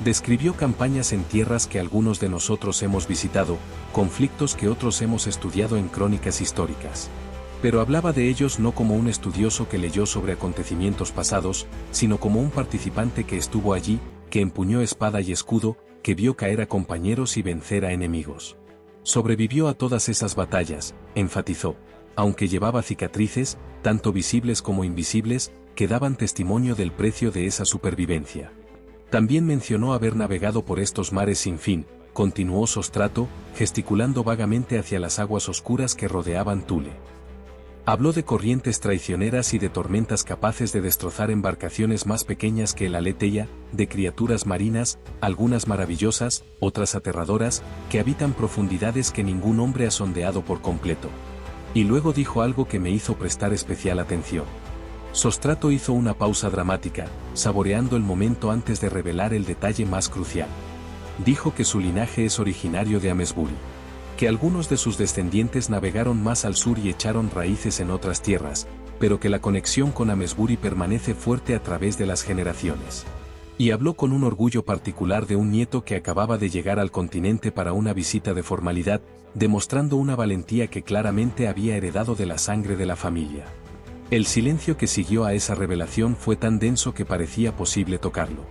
Describió campañas en tierras que algunos de nosotros hemos visitado, conflictos que otros hemos estudiado en crónicas históricas. Pero hablaba de ellos no como un estudioso que leyó sobre acontecimientos pasados, sino como un participante que estuvo allí, que empuñó espada y escudo, que vio caer a compañeros y vencer a enemigos. Sobrevivió a todas esas batallas, enfatizó, aunque llevaba cicatrices, tanto visibles como invisibles, que daban testimonio del precio de esa supervivencia. También mencionó haber navegado por estos mares sin fin, continuó Sostrato, gesticulando vagamente hacia las aguas oscuras que rodeaban Thule. Habló de corrientes traicioneras y de tormentas capaces de destrozar embarcaciones más pequeñas que el Aletheia, de criaturas marinas, algunas maravillosas, otras aterradoras, que habitan profundidades que ningún hombre ha sondeado por completo. Y luego dijo algo que me hizo prestar especial atención. Sostrato hizo una pausa dramática, saboreando el momento antes de revelar el detalle más crucial. Dijo que su linaje es originario de Amesbury, que algunos de sus descendientes navegaron más al sur y echaron raíces en otras tierras, pero que la conexión con Amesbury permanece fuerte a través de las generaciones. Y habló con un orgullo particular de un nieto que acababa de llegar al continente para una visita de formalidad, demostrando una valentía que claramente había heredado de la sangre de la familia. El silencio que siguió a esa revelación fue tan denso que parecía posible tocarlo.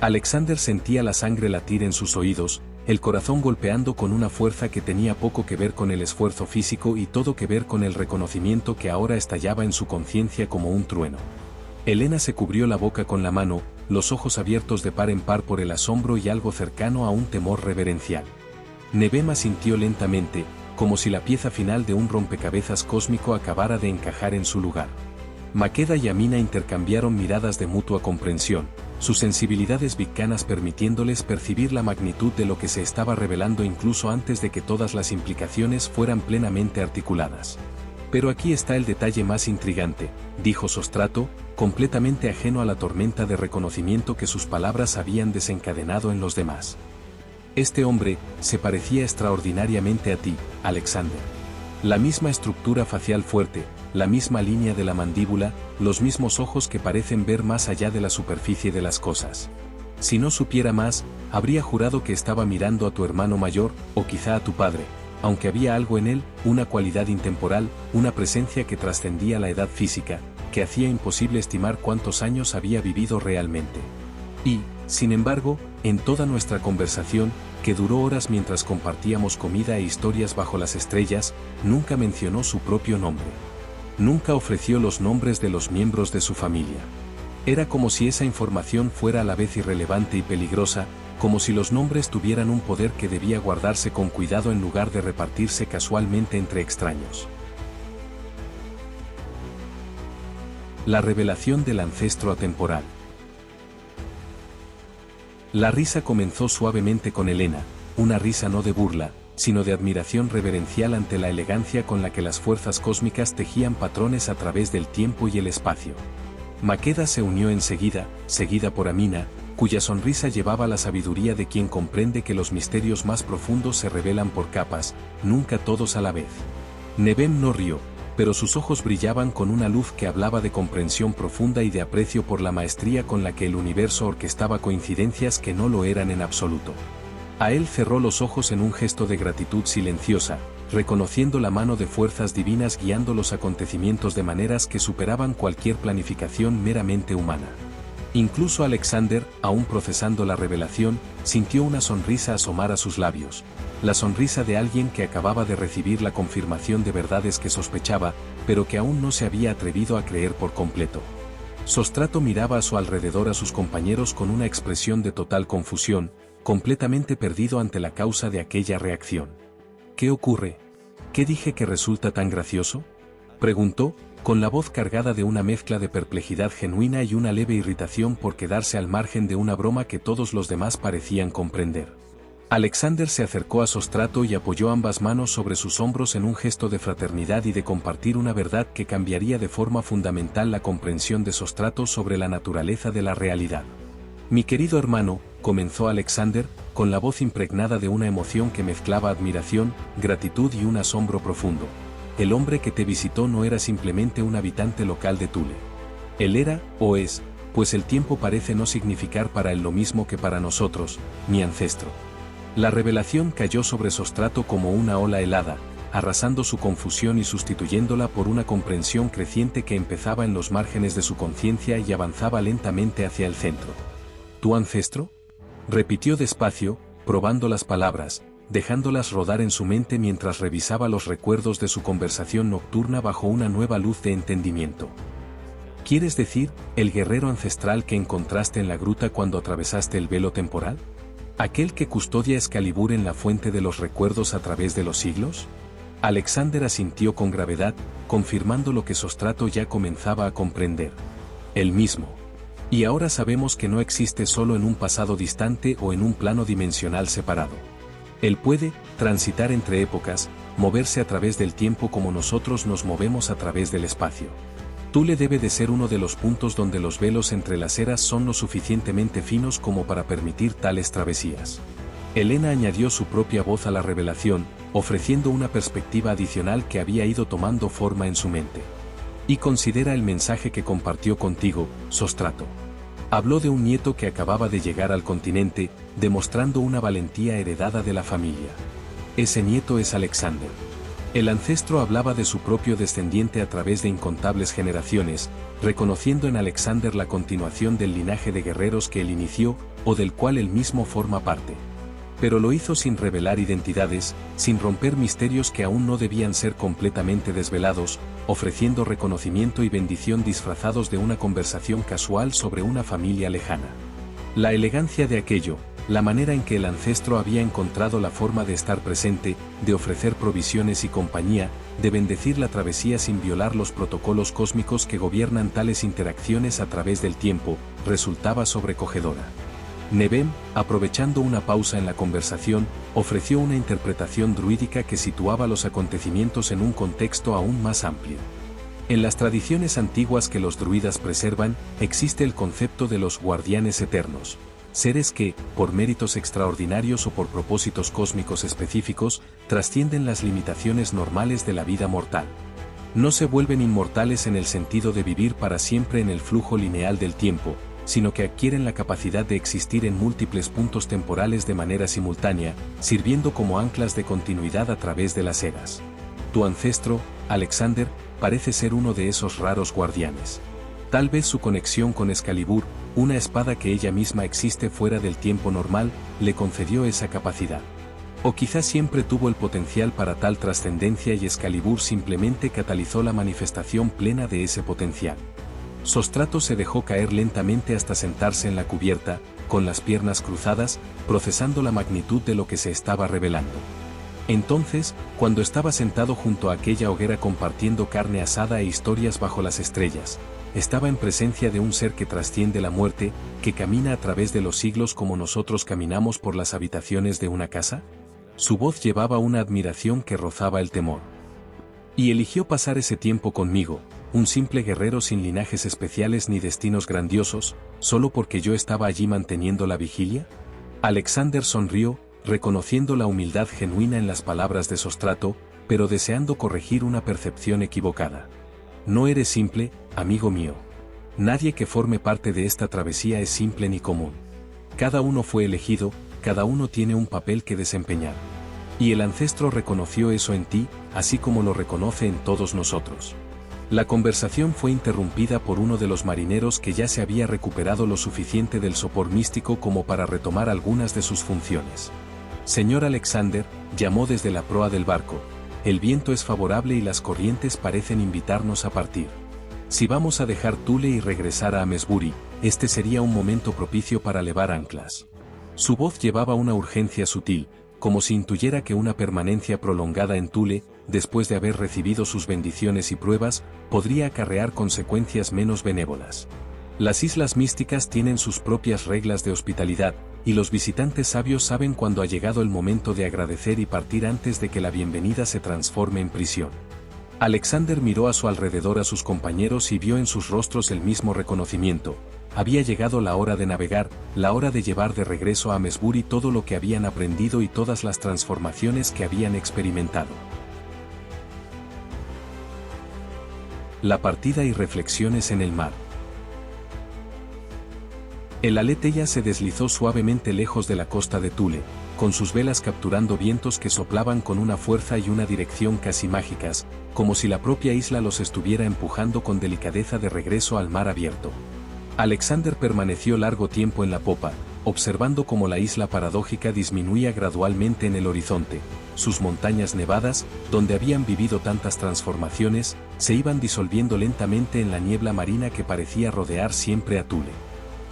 Alexander sentía la sangre latir en sus oídos, el corazón golpeando con una fuerza que tenía poco que ver con el esfuerzo físico y todo que ver con el reconocimiento que ahora estallaba en su conciencia como un trueno. Elena se cubrió la boca con la mano, los ojos abiertos de par en par por el asombro y algo cercano a un temor reverencial. Nevema sintió lentamente, como si la pieza final de un rompecabezas cósmico acabara de encajar en su lugar. Maqueda y Amina intercambiaron miradas de mutua comprensión, sus sensibilidades viccanas permitiéndoles percibir la magnitud de lo que se estaba revelando incluso antes de que todas las implicaciones fueran plenamente articuladas. Pero aquí está el detalle más intrigante, dijo Sostrato, completamente ajeno a la tormenta de reconocimiento que sus palabras habían desencadenado en los demás. Este hombre se parecía extraordinariamente a ti, Alexander. La misma estructura facial fuerte, la misma línea de la mandíbula, los mismos ojos que parecen ver más allá de la superficie de las cosas. Si no supiera más, habría jurado que estaba mirando a tu hermano mayor, o quizá a tu padre, aunque había algo en él, una cualidad intemporal, una presencia que trascendía la edad física, que hacía imposible estimar cuántos años había vivido realmente. Y, sin embargo, en toda nuestra conversación, que duró horas mientras compartíamos comida e historias bajo las estrellas, nunca mencionó su propio nombre. Nunca ofreció los nombres de los miembros de su familia. Era como si esa información fuera a la vez irrelevante y peligrosa, como si los nombres tuvieran un poder que debía guardarse con cuidado en lugar de repartirse casualmente entre extraños. La revelación del ancestro atemporal. La risa comenzó suavemente con Elena, una risa no de burla, sino de admiración reverencial ante la elegancia con la que las fuerzas cósmicas tejían patrones a través del tiempo y el espacio. Maqueda se unió enseguida, seguida por Amina, cuya sonrisa llevaba la sabiduría de quien comprende que los misterios más profundos se revelan por capas, nunca todos a la vez. Nevem no rió, pero sus ojos brillaban con una luz que hablaba de comprensión profunda y de aprecio por la maestría con la que el universo orquestaba coincidencias que no lo eran en absoluto. A él cerró los ojos en un gesto de gratitud silenciosa, reconociendo la mano de fuerzas divinas guiando los acontecimientos de maneras que superaban cualquier planificación meramente humana. Incluso Alexander, aún procesando la revelación, sintió una sonrisa asomar a sus labios, la sonrisa de alguien que acababa de recibir la confirmación de verdades que sospechaba, pero que aún no se había atrevido a creer por completo. Sostrato miraba a su alrededor a sus compañeros con una expresión de total confusión, completamente perdido ante la causa de aquella reacción. ¿Qué ocurre? ¿Qué dije que resulta tan gracioso?, preguntó, con la voz cargada de una mezcla de perplejidad genuina y una leve irritación por quedarse al margen de una broma que todos los demás parecían comprender. Alexander se acercó a Sostrato y apoyó ambas manos sobre sus hombros en un gesto de fraternidad y de compartir una verdad que cambiaría de forma fundamental la comprensión de Sostrato sobre la naturaleza de la realidad. «Mi querido hermano», comenzó Alexander, con la voz impregnada de una emoción que mezclaba admiración, gratitud y un asombro profundo. «El hombre que te visitó no era simplemente un habitante local de Thule. Él era, o es, pues el tiempo parece no significar para él lo mismo que para nosotros, mi ancestro». La revelación cayó sobre Sostrato como una ola helada, arrasando su confusión y sustituyéndola por una comprensión creciente que empezaba en los márgenes de su conciencia y avanzaba lentamente hacia el centro. «¿Tu ancestro?», repitió despacio, probando las palabras, dejándolas rodar en su mente mientras revisaba los recuerdos de su conversación nocturna bajo una nueva luz de entendimiento. «¿Quieres decir, el guerrero ancestral que encontraste en la gruta cuando atravesaste el velo temporal? ¿Aquel que custodia Excalibur en la fuente de los recuerdos a través de los siglos?». Alexander asintió con gravedad, confirmando lo que Sostrato ya comenzaba a comprender. «El mismo. Y ahora sabemos que no existe solo en un pasado distante o en un plano dimensional separado. Él puede transitar entre épocas, moverse a través del tiempo como nosotros nos movemos a través del espacio. Thule debe de ser uno de los puntos donde los velos entre las eras son lo suficientemente finos como para permitir tales travesías». Elena añadió su propia voz a la revelación, ofreciendo una perspectiva adicional que había ido tomando forma en su mente. «Y considera el mensaje que compartió contigo, Sostrato. Habló de un nieto que acababa de llegar al continente, demostrando una valentía heredada de la familia. Ese nieto es Alexander». El ancestro hablaba de su propio descendiente a través de incontables generaciones, reconociendo en Alexander la continuación del linaje de guerreros que él inició, o del cual él mismo forma parte. Pero lo hizo sin revelar identidades, sin romper misterios que aún no debían ser completamente desvelados, ofreciendo reconocimiento y bendición disfrazados de una conversación casual sobre una familia lejana. La elegancia de aquello, la manera en que el ancestro había encontrado la forma de estar presente, de ofrecer provisiones y compañía, de bendecir la travesía sin violar los protocolos cósmicos que gobiernan tales interacciones a través del tiempo, resultaba sobrecogedora. Nevem, aprovechando una pausa en la conversación, ofreció una interpretación druídica que situaba los acontecimientos en un contexto aún más amplio. En las tradiciones antiguas que los druidas preservan, existe el concepto de los guardianes eternos, seres que, por méritos extraordinarios o por propósitos cósmicos específicos, trascienden las limitaciones normales de la vida mortal. No se vuelven inmortales en el sentido de vivir para siempre en el flujo lineal del tiempo, sino que adquieren la capacidad de existir en múltiples puntos temporales de manera simultánea, sirviendo como anclas de continuidad a través de las eras. Tu ancestro, Alexander, parece ser uno de esos raros guardianes. Tal vez su conexión con Excalibur, una espada que ella misma existe fuera del tiempo normal, le concedió esa capacidad. O quizás siempre tuvo el potencial para tal trascendencia y Excalibur simplemente catalizó la manifestación plena de ese potencial. Sostrato se dejó caer lentamente hasta sentarse en la cubierta, con las piernas cruzadas, procesando la magnitud de lo que se estaba revelando. Entonces, cuando estaba sentado junto a aquella hoguera compartiendo carne asada e historias bajo las estrellas, estaba en presencia de un ser que trasciende la muerte, que camina a través de los siglos como nosotros caminamos por las habitaciones de una casa. Su voz llevaba una admiración que rozaba el temor. Y eligió pasar ese tiempo conmigo, un simple guerrero sin linajes especiales ni destinos grandiosos, solo porque yo estaba allí manteniendo la vigilia. Alexander sonrió, reconociendo la humildad genuina en las palabras de Sostrato, pero deseando corregir una percepción equivocada. No eres simple, amigo mío. Nadie que forme parte de esta travesía es simple ni común. Cada uno fue elegido, cada uno tiene un papel que desempeñar. Y el ancestro reconoció eso en ti, así como lo reconoce en todos nosotros. La conversación fue interrumpida por uno de los marineros que ya se había recuperado lo suficiente del sopor místico como para retomar algunas de sus funciones. Señor Alexander, llamó desde la proa del barco, el viento es favorable y las corrientes parecen invitarnos a partir. Si vamos a dejar Thule y regresar a Amesbury, este sería un momento propicio para levar anclas. Su voz llevaba una urgencia sutil, como si intuyera que una permanencia prolongada en Thule, después de haber recibido sus bendiciones y pruebas, podría acarrear consecuencias menos benévolas. Las islas místicas tienen sus propias reglas de hospitalidad, y los visitantes sabios saben cuándo ha llegado el momento de agradecer y partir antes de que la bienvenida se transforme en prisión. Alexander miró a su alrededor a sus compañeros y vio en sus rostros el mismo reconocimiento. Había llegado la hora de navegar, la hora de llevar de regreso a Amesbury todo lo que habían aprendido y todas las transformaciones que habían experimentado. La partida y reflexiones en el mar. El Aletheia se deslizó suavemente lejos de la costa de Thule, con sus velas capturando vientos que soplaban con una fuerza y una dirección casi mágicas, como si la propia isla los estuviera empujando con delicadeza de regreso al mar abierto. Alexander permaneció largo tiempo en la popa, observando cómo la isla paradójica disminuía gradualmente en el horizonte. Sus montañas nevadas, donde habían vivido tantas transformaciones, se iban disolviendo lentamente en la niebla marina que parecía rodear siempre a Thule.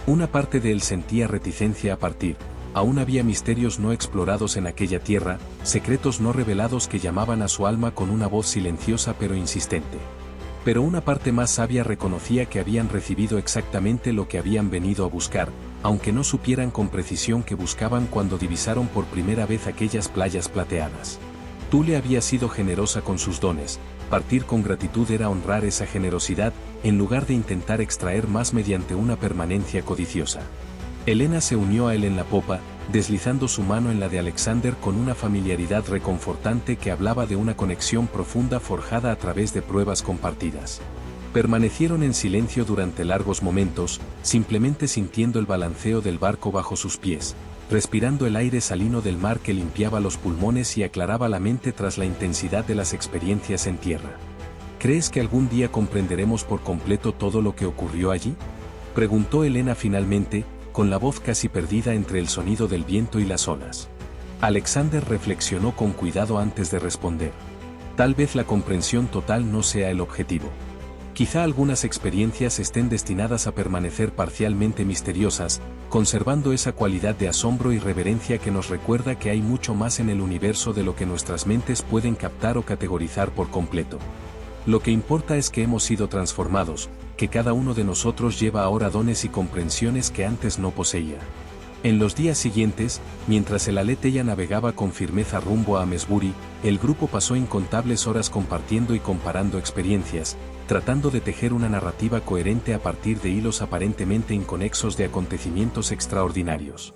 Una parte de él sentía reticencia a partir. Aún había misterios no explorados en aquella tierra, secretos no revelados que llamaban a su alma con una voz silenciosa pero insistente. Pero una parte más sabia reconocía que habían recibido exactamente lo que habían venido a buscar, aunque no supieran con precisión qué buscaban cuando divisaron por primera vez aquellas playas plateadas. Thule había sido generosa con sus dones, partir con gratitud era honrar esa generosidad, en lugar de intentar extraer más mediante una permanencia codiciosa. Helena se unió a él en la popa, deslizando su mano en la de Alexander con una familiaridad reconfortante que hablaba de una conexión profunda forjada a través de pruebas compartidas. Permanecieron en silencio durante largos momentos, simplemente sintiendo el balanceo del barco bajo sus pies, respirando el aire salino del mar que limpiaba los pulmones y aclaraba la mente tras la intensidad de las experiencias en tierra. ¿Crees que algún día comprenderemos por completo todo lo que ocurrió allí?, preguntó Helena finalmente, con la voz casi perdida entre el sonido del viento y las olas. Alexander reflexionó con cuidado antes de responder. Tal vez la comprensión total no sea el objetivo. Quizá algunas experiencias estén destinadas a permanecer parcialmente misteriosas, conservando esa cualidad de asombro y reverencia que nos recuerda que hay mucho más en el universo de lo que nuestras mentes pueden captar o categorizar por completo. Lo que importa es que hemos sido transformados, que cada uno de nosotros lleva ahora dones y comprensiones que antes no poseía. En los días siguientes, mientras el Aletheia navegaba con firmeza rumbo a Amesbury, el grupo pasó incontables horas compartiendo y comparando experiencias, tratando de tejer una narrativa coherente a partir de hilos aparentemente inconexos de acontecimientos extraordinarios.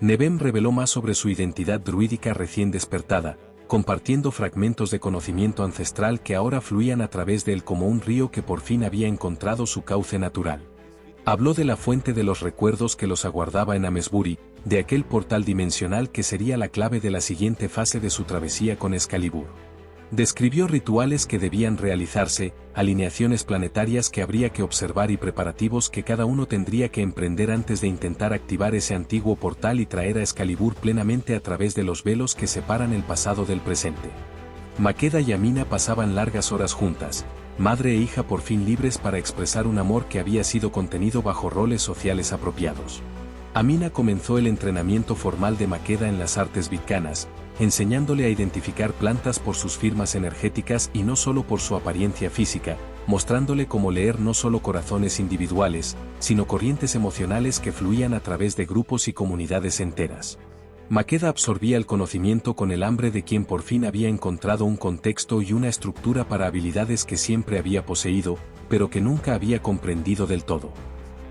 Nevem reveló más sobre su identidad druídica recién despertada, compartiendo fragmentos de conocimiento ancestral que ahora fluían a través de él como un río que por fin había encontrado su cauce natural. Habló de la fuente de los recuerdos que los aguardaba en Amesbury, de aquel portal dimensional que sería la clave de la siguiente fase de su travesía con Excalibur. Describió rituales que debían realizarse, alineaciones planetarias que habría que observar y preparativos que cada uno tendría que emprender antes de intentar activar ese antiguo portal y traer a Excalibur plenamente a través de los velos que separan el pasado del presente. Maqueda y Amina pasaban largas horas juntas, madre e hija por fin libres para expresar un amor que había sido contenido bajo roles sociales apropiados. Amina comenzó el entrenamiento formal de Maqueda en las artes vitcanas, enseñándole a identificar plantas por sus firmas energéticas y no solo por su apariencia física, mostrándole cómo leer no solo corazones individuales, sino corrientes emocionales que fluían a través de grupos y comunidades enteras. Maqueda absorbía el conocimiento con el hambre de quien por fin había encontrado un contexto y una estructura para habilidades que siempre había poseído, pero que nunca había comprendido del todo.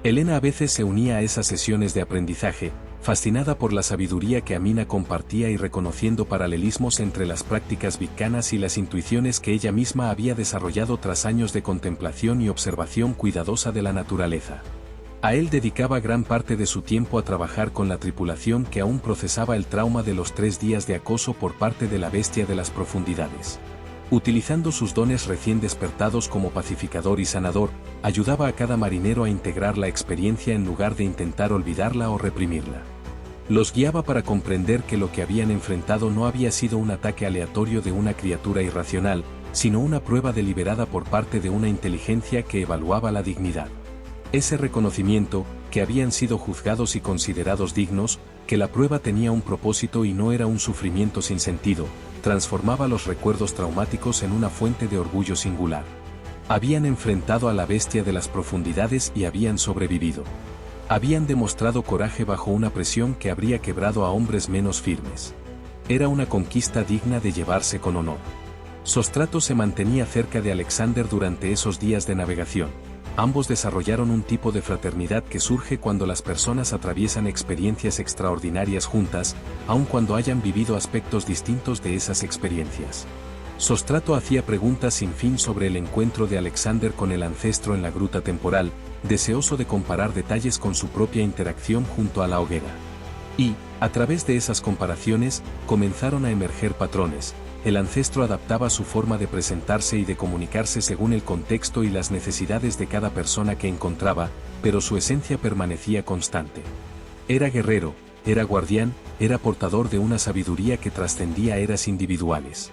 Helena a veces se unía a esas sesiones de aprendizaje, fascinada por la sabiduría que Amina compartía y reconociendo paralelismos entre las prácticas vitcanas y las intuiciones que ella misma había desarrollado tras años de contemplación y observación cuidadosa de la naturaleza. A él dedicaba gran parte de su tiempo a trabajar con la tripulación que aún procesaba el trauma de los 3 días de acoso por parte de la bestia de las profundidades. Utilizando sus dones recién despertados como pacificador y sanador, ayudaba a cada marinero a integrar la experiencia en lugar de intentar olvidarla o reprimirla. Los guiaba para comprender que lo que habían enfrentado no había sido un ataque aleatorio de una criatura irracional, sino una prueba deliberada por parte de una inteligencia que evaluaba la dignidad. Ese reconocimiento, que habían sido juzgados y considerados dignos, que la prueba tenía un propósito y no era un sufrimiento sin sentido, transformaba los recuerdos traumáticos en una fuente de orgullo singular. Habían enfrentado a la bestia de las profundidades y habían sobrevivido. Habían demostrado coraje bajo una presión que habría quebrado a hombres menos firmes. Era una conquista digna de llevarse con honor. Sostrato se mantenía cerca de Alexander durante esos días de navegación. Ambos desarrollaron un tipo de fraternidad que surge cuando las personas atraviesan experiencias extraordinarias juntas, aun cuando hayan vivido aspectos distintos de esas experiencias. Sostrato hacía preguntas sin fin sobre el encuentro de Alexander con el ancestro en la gruta temporal, deseoso de comparar detalles con su propia interacción junto a la hoguera. Y, a través de esas comparaciones, comenzaron a emerger patrones. El ancestro adaptaba su forma de presentarse y de comunicarse según el contexto y las necesidades de cada persona que encontraba, pero su esencia permanecía constante. Era guerrero, era guardián, era portador de una sabiduría que trascendía eras individuales.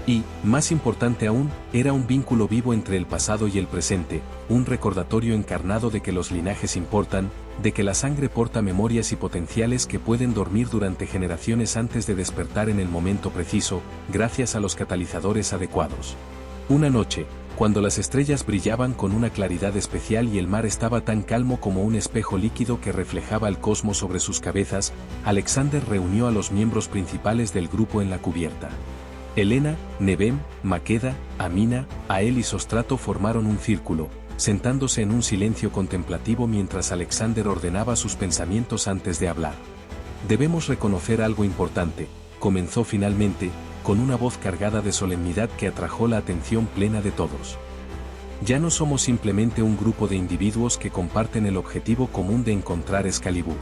Y, más importante aún, era un vínculo vivo entre el pasado y el presente, un recordatorio encarnado de que los linajes importan, de que la sangre porta memorias y potenciales que pueden dormir durante generaciones antes de despertar en el momento preciso, gracias a los catalizadores adecuados. Una noche, cuando las estrellas brillaban con una claridad especial y el mar estaba tan calmo como un espejo líquido que reflejaba el cosmos sobre sus cabezas, Alexander reunió a los miembros principales del grupo en la cubierta. Helena, Nevem, Maqueda, Amina, Ael y Sostrato formaron un círculo, sentándose en un silencio contemplativo mientras Alexander ordenaba sus pensamientos antes de hablar. Debemos reconocer algo importante, comenzó finalmente, con una voz cargada de solemnidad que atrajo la atención plena de todos. Ya no somos simplemente un grupo de individuos que comparten el objetivo común de encontrar Excalibur.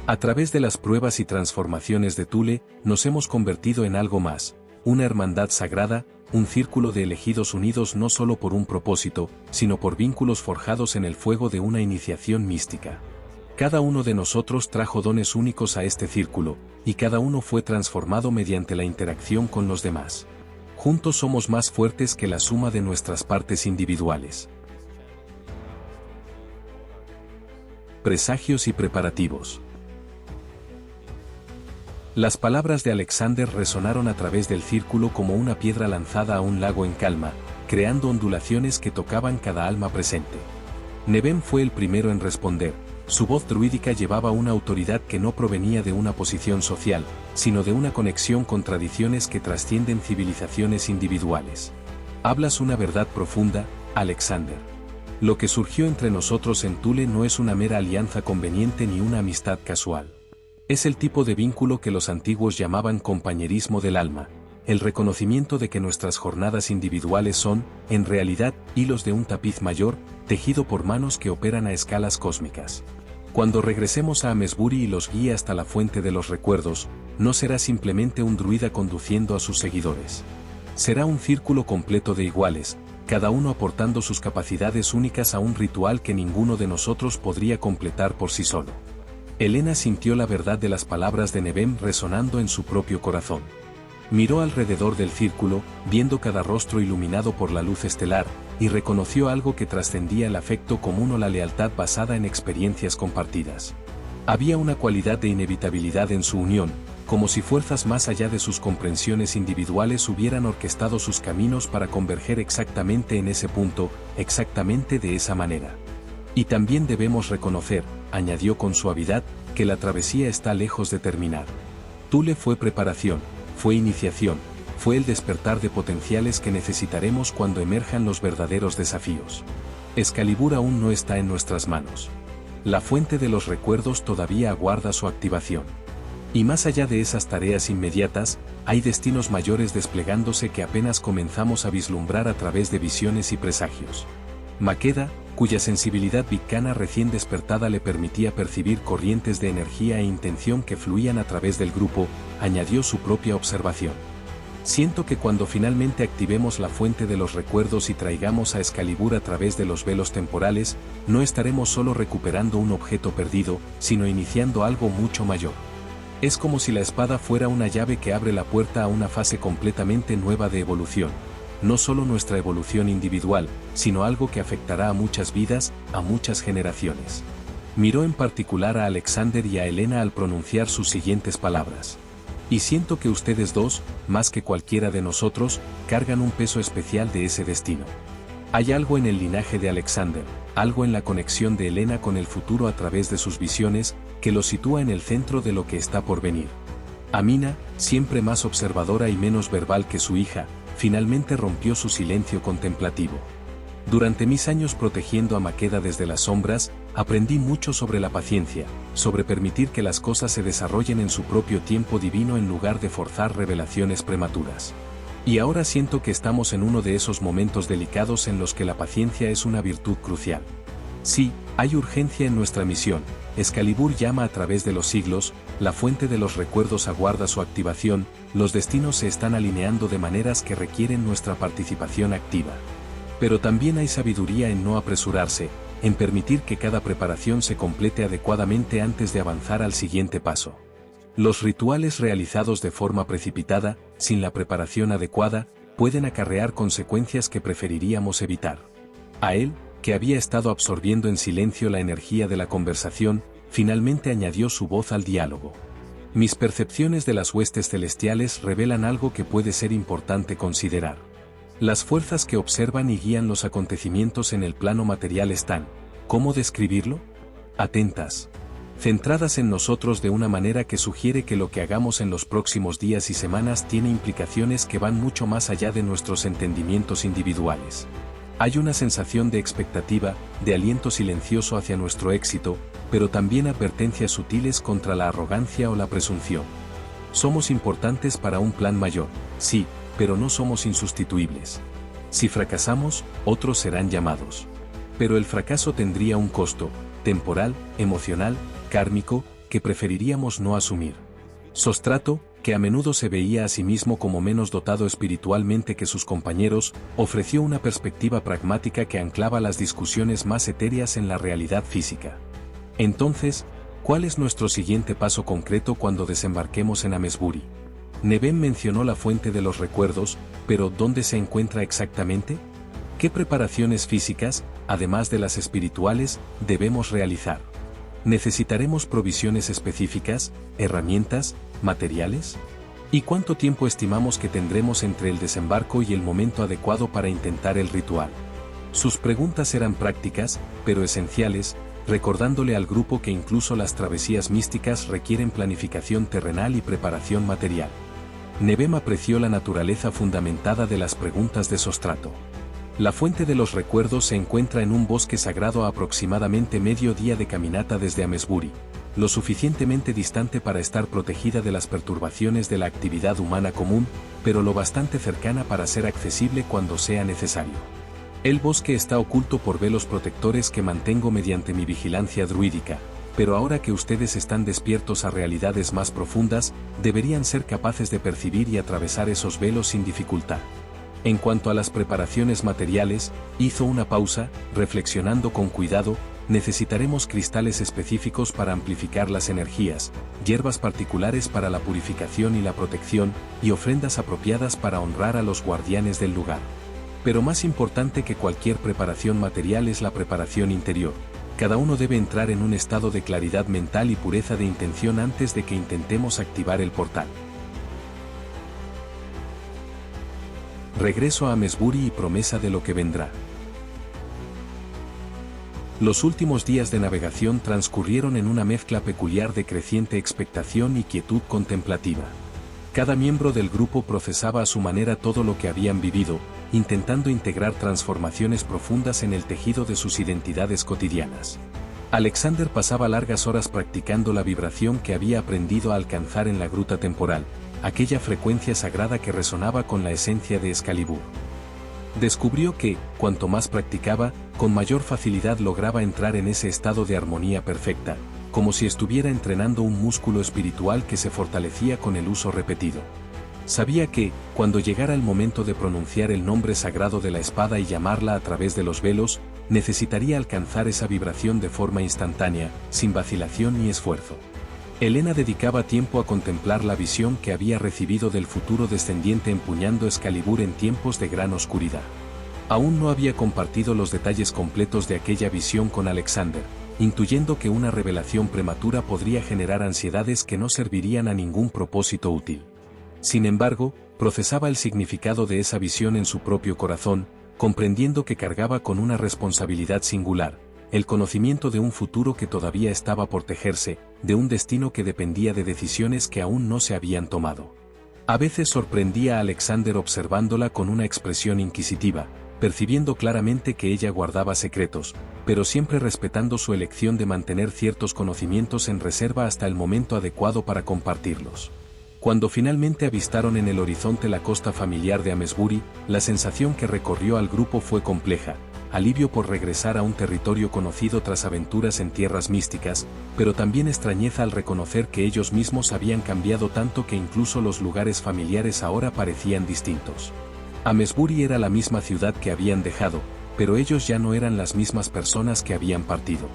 A través de las pruebas y transformaciones de Thule, nos hemos convertido en algo más. Una hermandad sagrada, un círculo de elegidos unidos no solo por un propósito, sino por vínculos forjados en el fuego de una iniciación mística. Cada uno de nosotros trajo dones únicos a este círculo, y cada uno fue transformado mediante la interacción con los demás. Juntos somos más fuertes que la suma de nuestras partes individuales. Presagios y preparativos. Las palabras de Alexander resonaron a través del círculo como una piedra lanzada a un lago en calma, creando ondulaciones que tocaban cada alma presente. Nevem fue el primero en responder. Su voz druídica llevaba una autoridad que no provenía de una posición social, sino de una conexión con tradiciones que trascienden civilizaciones individuales. Hablas una verdad profunda, Alexander. Lo que surgió entre nosotros en Thule no es una mera alianza conveniente ni una amistad casual. Es el tipo de vínculo que los antiguos llamaban compañerismo del alma, el reconocimiento de que nuestras jornadas individuales son, en realidad, hilos de un tapiz mayor, tejido por manos que operan a escalas cósmicas. Cuando regresemos a Amesbury y los guíe hasta la fuente de los recuerdos, no será simplemente un druida conduciendo a sus seguidores. Será un círculo completo de iguales, cada uno aportando sus capacidades únicas a un ritual que ninguno de nosotros podría completar por sí solo. Helena sintió la verdad de las palabras de Nevem resonando en su propio corazón. Miró alrededor del círculo, viendo cada rostro iluminado por la luz estelar, y reconoció algo que trascendía el afecto común o la lealtad basada en experiencias compartidas. Había una cualidad de inevitabilidad en su unión, como si fuerzas más allá de sus comprensiones individuales hubieran orquestado sus caminos para converger exactamente en ese punto, exactamente de esa manera. Y también debemos reconocer, añadió con suavidad, que la travesía está lejos de terminar. Thule fue preparación, fue iniciación, fue el despertar de potenciales que necesitaremos cuando emerjan los verdaderos desafíos. Excalibur aún no está en nuestras manos. La fuente de los recuerdos todavía aguarda su activación. Y más allá de esas tareas inmediatas, hay destinos mayores desplegándose que apenas comenzamos a vislumbrar a través de visiones y presagios. Maqueda, cuya sensibilidad vicana recién despertada le permitía percibir corrientes de energía e intención que fluían a través del grupo, añadió su propia observación. Siento que cuando finalmente activemos la fuente de los recuerdos y traigamos a Excalibur a través de los velos temporales, no estaremos solo recuperando un objeto perdido, sino iniciando algo mucho mayor. Es como si la espada fuera una llave que abre la puerta a una fase completamente nueva de evolución. No solo nuestra evolución individual, sino algo que afectará a muchas vidas, a muchas generaciones. Miró en particular a Alexander y a Elena al pronunciar sus siguientes palabras. Y siento que ustedes dos, más que cualquiera de nosotros, cargan un peso especial de ese destino. Hay algo en el linaje de Alexander, algo en la conexión de Elena con el futuro a través de sus visiones, que lo sitúa en el centro de lo que está por venir. Amina, siempre más observadora y menos verbal que su hija, finalmente rompió su silencio contemplativo. Durante mis años protegiendo a Maqueda desde las sombras, aprendí mucho sobre la paciencia, sobre permitir que las cosas se desarrollen en su propio tiempo divino en lugar de forzar revelaciones prematuras. Y ahora siento que estamos en uno de esos momentos delicados en los que la paciencia es una virtud crucial. Sí, hay urgencia en nuestra misión. Excalibur llama a través de los siglos, la fuente de los recuerdos aguarda su activación, los destinos se están alineando de maneras que requieren nuestra participación activa. Pero también hay sabiduría en no apresurarse, en permitir que cada preparación se complete adecuadamente antes de avanzar al siguiente paso. Los rituales realizados de forma precipitada, sin la preparación adecuada, pueden acarrear consecuencias que preferiríamos evitar. A él, que había estado absorbiendo en silencio la energía de la conversación, finalmente añadió su voz al diálogo. Mis percepciones de las huestes celestiales revelan algo que puede ser importante considerar. Las fuerzas que observan y guían los acontecimientos en el plano material están, ¿cómo describirlo? Atentas. Centradas en nosotros de una manera que sugiere que lo que hagamos en los próximos días y semanas tiene implicaciones que van mucho más allá de nuestros entendimientos individuales. Hay una sensación de expectativa, de aliento silencioso hacia nuestro éxito, pero también advertencias sutiles contra la arrogancia o la presunción. Somos importantes para un plan mayor, sí, pero no somos insustituibles. Si fracasamos, otros serán llamados. Pero el fracaso tendría un costo, temporal, emocional, kármico, que preferiríamos no asumir. Sostrato, que a menudo se veía a sí mismo como menos dotado espiritualmente que sus compañeros, ofreció una perspectiva pragmática que anclaba las discusiones más etéreas en la realidad física. Entonces, ¿cuál es nuestro siguiente paso concreto cuando desembarquemos en Amesbury? Neben mencionó la fuente de los recuerdos, pero ¿dónde se encuentra exactamente? ¿Qué preparaciones físicas, además de las espirituales, debemos realizar? ¿Necesitaremos provisiones específicas, herramientas, materiales? ¿Y cuánto tiempo estimamos que tendremos entre el desembarco y el momento adecuado para intentar el ritual? Sus preguntas eran prácticas, pero esenciales, recordándole al grupo que incluso las travesías místicas requieren planificación terrenal y preparación material. Neben apreció la naturaleza fundamentada de las preguntas de Sostrato. La fuente de los recuerdos se encuentra en un bosque sagrado a aproximadamente medio día de caminata desde Amesbury, lo suficientemente distante para estar protegida de las perturbaciones de la actividad humana común, pero lo bastante cercana para ser accesible cuando sea necesario. El bosque está oculto por velos protectores que mantengo mediante mi vigilancia druídica, pero ahora que ustedes están despiertos a realidades más profundas, deberían ser capaces de percibir y atravesar esos velos sin dificultad. En cuanto a las preparaciones materiales, hizo una pausa, reflexionando con cuidado, necesitaremos cristales específicos para amplificar las energías, hierbas particulares para la purificación y la protección, y ofrendas apropiadas para honrar a los guardianes del lugar. Pero más importante que cualquier preparación material es la preparación interior. Cada uno debe entrar en un estado de claridad mental y pureza de intención antes de que intentemos activar el portal. Regreso a Amesbury y promesa de lo que vendrá. Los últimos días de navegación transcurrieron en una mezcla peculiar de creciente expectación y quietud contemplativa. Cada miembro del grupo procesaba a su manera todo lo que habían vivido, intentando integrar transformaciones profundas en el tejido de sus identidades cotidianas. Alexander pasaba largas horas practicando la vibración que había aprendido a alcanzar en la gruta temporal, aquella frecuencia sagrada que resonaba con la esencia de Excalibur. Descubrió que, cuanto más practicaba, con mayor facilidad lograba entrar en ese estado de armonía perfecta, como si estuviera entrenando un músculo espiritual que se fortalecía con el uso repetido. Sabía que, cuando llegara el momento de pronunciar el nombre sagrado de la espada y llamarla a través de los velos, necesitaría alcanzar esa vibración de forma instantánea, sin vacilación ni esfuerzo. Helena dedicaba tiempo a contemplar la visión que había recibido del futuro descendiente empuñando Excalibur en tiempos de gran oscuridad. Aún no había compartido los detalles completos de aquella visión con Alexander, intuyendo que una revelación prematura podría generar ansiedades que no servirían a ningún propósito útil. Sin embargo, procesaba el significado de esa visión en su propio corazón, comprendiendo que cargaba con una responsabilidad singular, el conocimiento de un futuro que todavía estaba por tejerse, de un destino que dependía de decisiones que aún no se habían tomado. A veces sorprendía a Alexander observándola con una expresión inquisitiva, percibiendo claramente que ella guardaba secretos, pero siempre respetando su elección de mantener ciertos conocimientos en reserva hasta el momento adecuado para compartirlos. Cuando finalmente avistaron en el horizonte la costa familiar de Amesbury, la sensación que recorrió al grupo fue compleja, alivio por regresar a un territorio conocido tras aventuras en tierras místicas, pero también extrañeza al reconocer que ellos mismos habían cambiado tanto que incluso los lugares familiares ahora parecían distintos. Amesbury era la misma ciudad que habían dejado, pero ellos ya no eran las mismas personas que habían partido.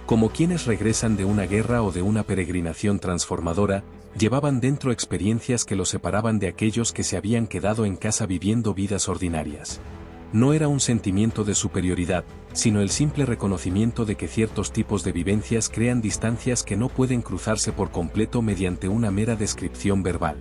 Como quienes regresan de una guerra o de una peregrinación transformadora, llevaban dentro experiencias que los separaban de aquellos que se habían quedado en casa viviendo vidas ordinarias. No era un sentimiento de superioridad, sino el simple reconocimiento de que ciertos tipos de vivencias crean distancias que no pueden cruzarse por completo mediante una mera descripción verbal.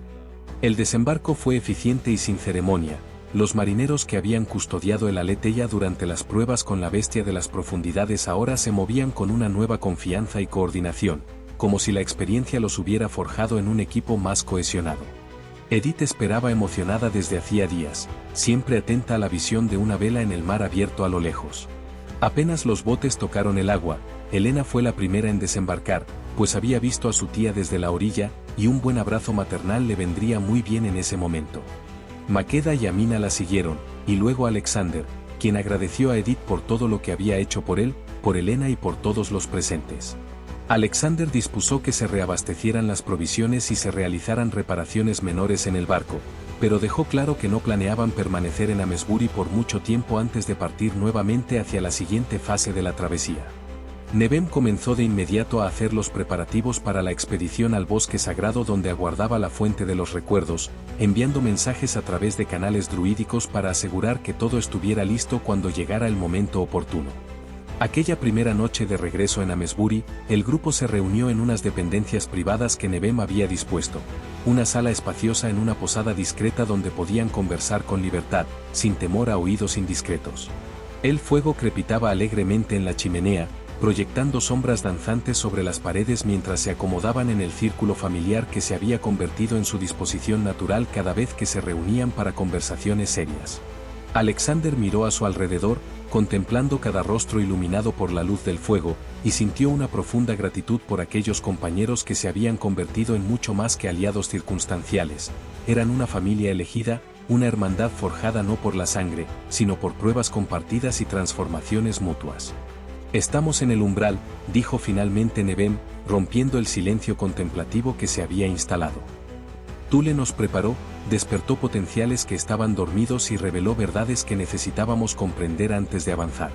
El desembarco fue eficiente y sin ceremonia. Los marineros que habían custodiado el Aletheia durante las pruebas con la bestia de las profundidades ahora se movían con una nueva confianza y coordinación, como si la experiencia los hubiera forjado en un equipo más cohesionado. Edith esperaba emocionada desde hacía días, siempre atenta a la visión de una vela en el mar abierto a lo lejos. Apenas los botes tocaron el agua, Helena fue la primera en desembarcar, pues había visto a su tía desde la orilla, y un buen abrazo maternal le vendría muy bien en ese momento. Maqueda y Amina la siguieron, y luego Alexander, quien agradeció a Edith por todo lo que había hecho por él, por Helena y por todos los presentes. Alexander dispuso que se reabastecieran las provisiones y se realizaran reparaciones menores en el barco, pero dejó claro que no planeaban permanecer en Amesbury por mucho tiempo antes de partir nuevamente hacia la siguiente fase de la travesía. Nevem comenzó de inmediato a hacer los preparativos para la expedición al bosque sagrado donde aguardaba la fuente de los recuerdos, enviando mensajes a través de canales druídicos para asegurar que todo estuviera listo cuando llegara el momento oportuno. Aquella primera noche de regreso en Amesbury, el grupo se reunió en unas dependencias privadas que Nevem había dispuesto, una sala espaciosa en una posada discreta donde podían conversar con libertad, sin temor a oídos indiscretos. El fuego crepitaba alegremente en la chimenea, proyectando sombras danzantes sobre las paredes mientras se acomodaban en el círculo familiar que se había convertido en su disposición natural cada vez que se reunían para conversaciones serias. Alexander miró a su alrededor, contemplando cada rostro iluminado por la luz del fuego, y sintió una profunda gratitud por aquellos compañeros que se habían convertido en mucho más que aliados circunstanciales. Eran una familia elegida, una hermandad forjada no por la sangre, sino por pruebas compartidas y transformaciones mutuas. Estamos en el umbral, dijo finalmente Nevem, rompiendo el silencio contemplativo que se había instalado. Thule nos preparó, despertó potenciales que estaban dormidos y reveló verdades que necesitábamos comprender antes de avanzar.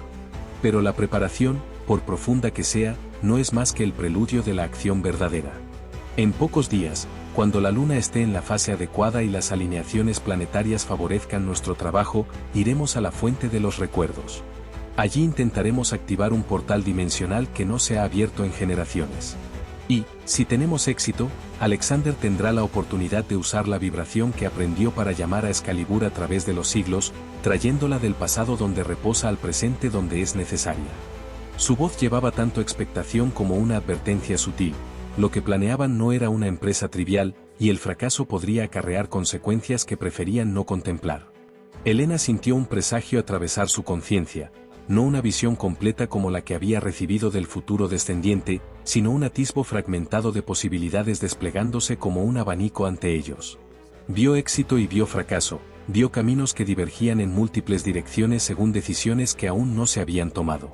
Pero la preparación, por profunda que sea, no es más que el preludio de la acción verdadera. En pocos días, cuando la luna esté en la fase adecuada y las alineaciones planetarias favorezcan nuestro trabajo, iremos a la fuente de los recuerdos. Allí intentaremos activar un portal dimensional que no se ha abierto en generaciones. Y, si tenemos éxito, Alexander tendrá la oportunidad de usar la vibración que aprendió para llamar a Excalibur a través de los siglos, trayéndola del pasado donde reposa al presente donde es necesaria. Su voz llevaba tanto expectación como una advertencia sutil. Lo que planeaban no era una empresa trivial, y el fracaso podría acarrear consecuencias que preferían no contemplar. Helena sintió un presagio atravesar su conciencia, no una visión completa como la que había recibido del futuro descendiente, sino un atisbo fragmentado de posibilidades desplegándose como un abanico ante ellos. Vio éxito y vio fracaso, vio caminos que divergían en múltiples direcciones según decisiones que aún no se habían tomado.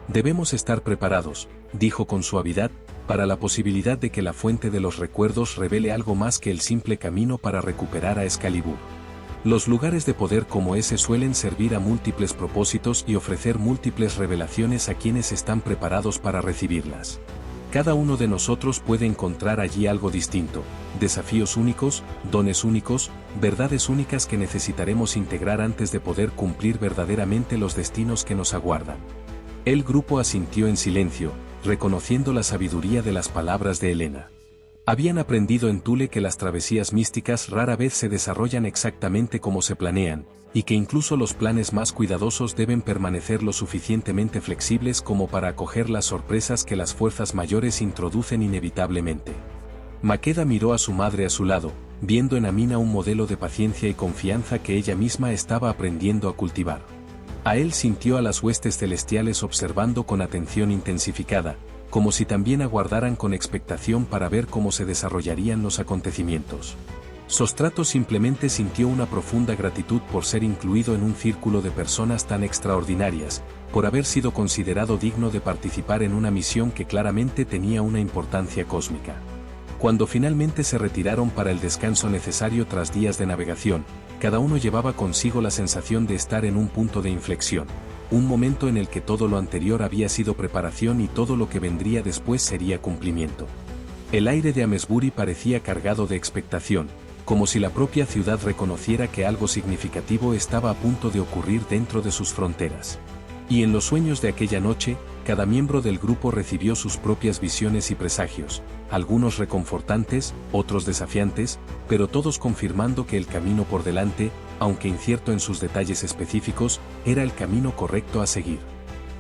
Debemos estar preparados, dijo con suavidad, para la posibilidad de que la fuente de los recuerdos revele algo más que el simple camino para recuperar a Excalibur. Los lugares de poder como ese suelen servir a múltiples propósitos y ofrecer múltiples revelaciones a quienes están preparados para recibirlas. Cada uno de nosotros puede encontrar allí algo distinto, desafíos únicos, dones únicos, verdades únicas que necesitaremos integrar antes de poder cumplir verdaderamente los destinos que nos aguardan. El grupo asintió en silencio, reconociendo la sabiduría de las palabras de Elena. Habían aprendido en Thule que las travesías místicas rara vez se desarrollan exactamente como se planean, y que incluso los planes más cuidadosos deben permanecer lo suficientemente flexibles como para acoger las sorpresas que las fuerzas mayores introducen inevitablemente. Maqueda miró a su madre a su lado, viendo en Amina un modelo de paciencia y confianza que ella misma estaba aprendiendo a cultivar. A él sintió a las huestes celestiales observando con atención intensificada, como si también aguardaran con expectación para ver cómo se desarrollarían los acontecimientos. Sostrato simplemente sintió una profunda gratitud por ser incluido en un círculo de personas tan extraordinarias, por haber sido considerado digno de participar en una misión que claramente tenía una importancia cósmica. Cuando finalmente se retiraron para el descanso necesario tras días de navegación, cada uno llevaba consigo la sensación de estar en un punto de inflexión, un momento en el que todo lo anterior había sido preparación y todo lo que vendría después sería cumplimiento. El aire de Amesbury parecía cargado de expectación, como si la propia ciudad reconociera que algo significativo estaba a punto de ocurrir dentro de sus fronteras. Y en los sueños de aquella noche, cada miembro del grupo recibió sus propias visiones y presagios, algunos reconfortantes, otros desafiantes, pero todos confirmando que el camino por delante, aunque incierto en sus detalles específicos, era el camino correcto a seguir.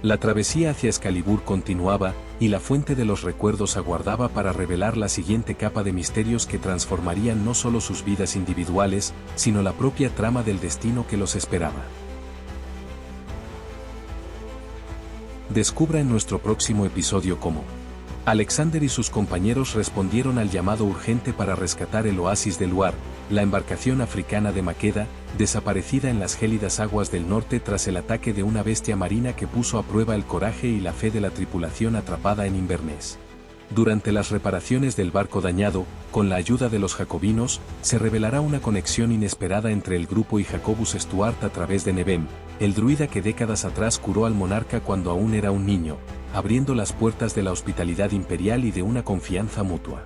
La travesía hacia Excalibur continuaba, y la fuente de los recuerdos aguardaba para revelar la siguiente capa de misterios que transformarían no solo sus vidas individuales, sino la propia trama del destino que los esperaba. Descubra en nuestro próximo episodio cómo Alexander y sus compañeros respondieron al llamado urgente para rescatar el oasis de Luar, la embarcación africana de Maqueda, desaparecida en las gélidas aguas del norte tras el ataque de una bestia marina que puso a prueba el coraje y la fe de la tripulación atrapada en Inverness. Durante las reparaciones del barco dañado, con la ayuda de los jacobinos, se revelará una conexión inesperada entre el grupo y Jacobus Stuart a través de Nevem, el druida que décadas atrás curó al monarca cuando aún era un niño, abriendo las puertas de la hospitalidad imperial y de una confianza mutua.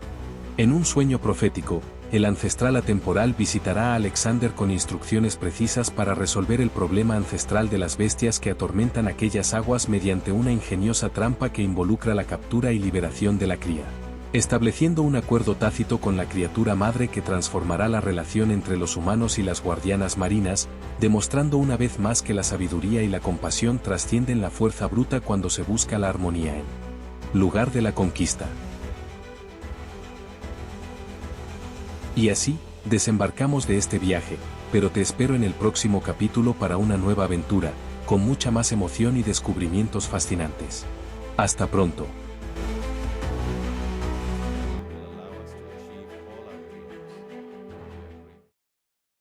En un sueño profético, el ancestral atemporal visitará a Alexander con instrucciones precisas para resolver el problema ancestral de las bestias que atormentan aquellas aguas mediante una ingeniosa trampa que involucra la captura y liberación de la cría, estableciendo un acuerdo tácito con la criatura madre que transformará la relación entre los humanos y las guardianas marinas, demostrando una vez más que la sabiduría y la compasión trascienden la fuerza bruta cuando se busca la armonía en lugar de la conquista. Y así, desembarcamos de este viaje, pero te espero en el próximo capítulo para una nueva aventura, con mucha más emoción y descubrimientos fascinantes. Hasta pronto.